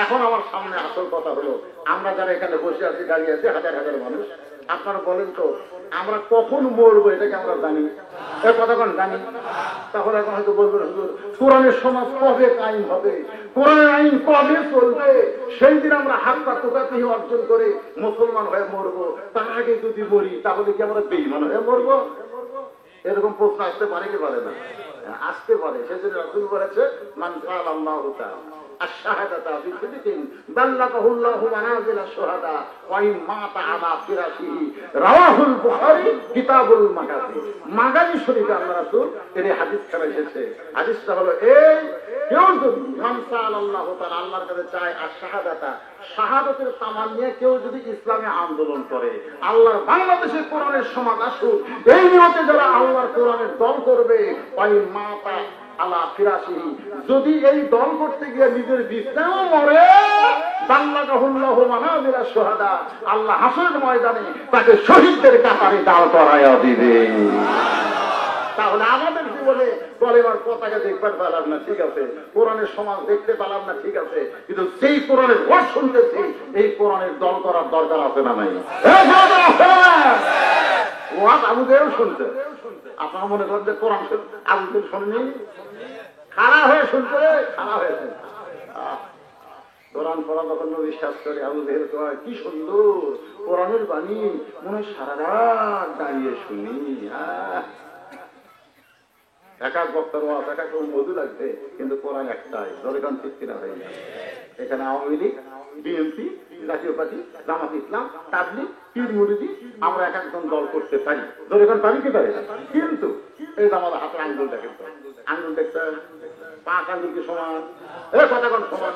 এখন আমার সামনে আসল কথা হলো, আমরা যারা এখানে বসে আছি, দাঁড়িয়ে আছি হাজার হাজার মানুষ, আপনারা বলেন তো আমরা কখন মরবো এটাকে আমরা জানি? এর কতক্ষণ জানি? তাহলে এখন হয়তো বলবেন, হুজুর কোরআনের সমাজ কবে কায়েম হবে, কোরআনের আইন কবে চলবে, সেই দিন আমরা হাত পা তোকাতেই অর্জন করে মুসলমান হয়ে মরবো, তার আগে যদি মরি তাহলে কি আমরা বেঈমান হয়ে মরবো? এরকম প্রশ্ন আসতে পারে কি পারে না? আসতে পারে। সেজন্য রাসূল বলেছে, মান ক্বালা আল্লাহু তাআলা আশ-শাহাদাতা বিসিদকিন বাল্লাগাহু আল্লাহু মানাজিলা শুহাদা ওয়া ইন মাতা আলা ফিরাশিহি, রাওয়াহুল বুখারী কিতাবুল মাগাজি। মাগাজি শরীফে আল্লাহ রাসূল এর হাদিস খানা এসেছে। হাদিসটা হলো এই, কেউ যদি মান ক্বালা আল্লাহু তাআলা, আল্লাহর কাছে চায় আশ-শাহাদাতা, শাহাদাতের তামান নিয়ে কেউ যদি ইসলামে আন্দোলন করে, আল্লাহর বাংলাদেশে কোরআনের সমাজ আসুক, এই নিয়তে যারা আল্লাহর কোরআনের দল করবে, ওয়া ইন মাতা আলা ফিরাশিহি, যদি এই দল করতে গিয়ে নিজের বিছানায় মরে, বাল্লাগাহুল্লাহু মানাজিলা শুহাদা, আল্লাহ হাসরের ময়দানে তাকে শহীদদের কাতারে দাঁড় করায়া দিবে। তাহলে আমাদের জীবনে কলেমার পতাকা দেখবার পেলাম না, ঠিক আছে, কোরআনের সমাজ দেখতে পেলাম না, ঠিক আছে, কিন্তু যেই কোরআনের ওয়াজ শুনতেছি এই কোরআনের দল করার দরকার আছে না নাই? ওয়াজ আবুদেও শুনতে, আপনারা মনে করেন যে কোরআন আবুদের শুনেনি, খাড়া হয়ে শুনতে, খাড়া হয়ে শুনতে। কোরআন পড়া তখন বিশ্বাস করে আবু জেহেল কয় কি সুন্দর কোরআনের বাণী, মনে হয় সারা রাত দাঁড়িয়ে শুনি। এক এক বক্তার ওয়াজ এক এক মধু লাগবে, কিন্তু কোরআন একটাই, দরকার ঠিক কিনা হয়ে যায়। এখানে আওয়ামী লীগ, বিএনপি, জাতীয় পার্টি, জামাত ইসলাম, তাবলিগ, পীর মুরিদি, আমরা এক একজন দল করতে পারি, দরকার পারি কি পারি না, কিন্তু এই যে আমাদের হাতে আঙ্গুল দেখেন, আঙ্গুল দেখতে 5 আঙ্গুল কি সমান? কতক্ষণ সমান?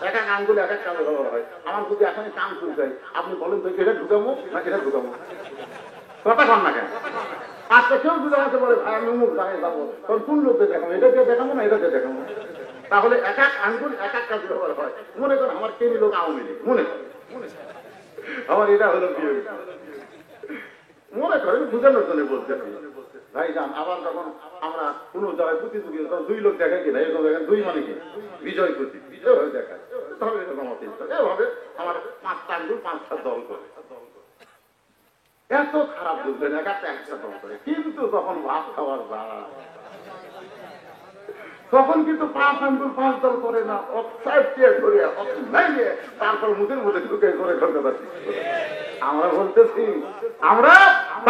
এক এক আঙ্গুল এক এক কাজে ব্যবহার হয়। আমার যদি এখন কান খুল যায়, আপনি বলেন তো এটা ঢুকাবো না এটা ঢুকাবো, কতক্ষণ না কেন? 5টা কেউ যদি আমাকে বলে ভাই আমি অমুক জায়গায় যাবো, তখন কোন লোককে দেখাবো, এটাকে দেখাবো না এটাকে দেখাবো? তাহলে এক এক আঙ্গুল এক এক কাজ ব্যবহার হয়। মনে করেন আমার কেনি লোক আওয়ামী লীগ, মনে করেন আমার এটা হলো বিএনপি, মনে করেন বুঝানোর জন্য বলতে ভাই যান। আবার যখন আমরা কোন জায়গায় প্রতিযোগিতা, তখন 2 লোক দেখায় কিনা, এরকম দেখেন 2 মানে কি বিজয় প্রতি দেখায়, তাহলে এটা জমাত ইসলাম। এভাবে আমার 5টা আঙ্গুল 5টা দল করে, এত খারাপ বুঝবেন এক একটা একটা দল করে। কিন্তু যখন ভাত খাওয়ার যায় তখন কিন্তু 5 আঙ্গুল 5 দল করে না, তারপর মুখের মধ্যে ঢুকে করে করতে পারছি। আমরা বলতেছি আমরা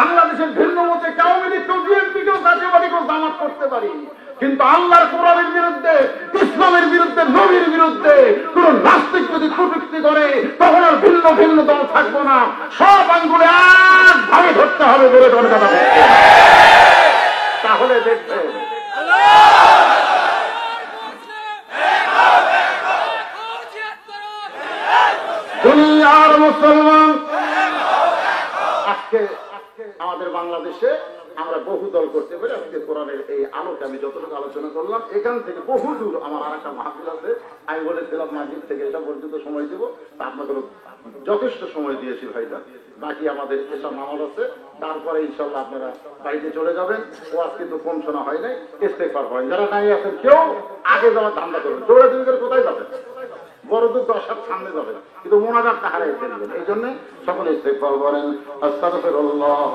বাংলাদেশের ভিন্ন মতে আওয়ামী লীগ কেউ বিএনপি কেউ জাতীয়বাদী কেউ জামাত করতে পারি, কিন্তু আল্লাহর কোরআনের বিরুদ্ধে, ইসলামের বিরুদ্ধে, নবীর বিরুদ্ধে কোন নাস্তিক যদি কটূক্তি করে তখন আর ভিন্ন ভিন্ন দল থাকবো না, সব আঙ্গুলে একভাবে ধরতে হবে বলে কথা বলতে। তাহলে দেখবেন দুনিয়ার মুসলমান। আজকে আমাদের বাংলাদেশে আমরা বহু দল করতে পারি। আজকে কোরআনের এই আলোকে আমি যতটুকু আলোচনা করলাম, এখান থেকে বহু দূর আমার আর একটা মাহফিল আছে, আমি বলেছিলাম মাহফিল থেকে এটা পর্যন্ত সময় দেবো, তা আপনাদের যথেষ্ট সময় দিয়েছি ভাইটা। বাকি আমাদের এসব নামাজ আছে, তারপরে ইনশাল্লাহ আপনারা বাড়িতে চলে যাবেন। ওয়াজ কিন্তু কম শোনা হয় নাই, ইস্তেগফার করেন। যারা নাই আছেন কেউ আগে যাওয়ার ধান্দা করবেন, দৌড়াদৌড়ি করে কোথায় যাবেন? বড় দূর 10 হাত সামনে যাবেন, কিন্তু মোনাজাতটা হারিয়ে ফেলবেন। এই জন্য সকলে ইস্তেগফার করেন, আস্তাগফিরুল্লাহ।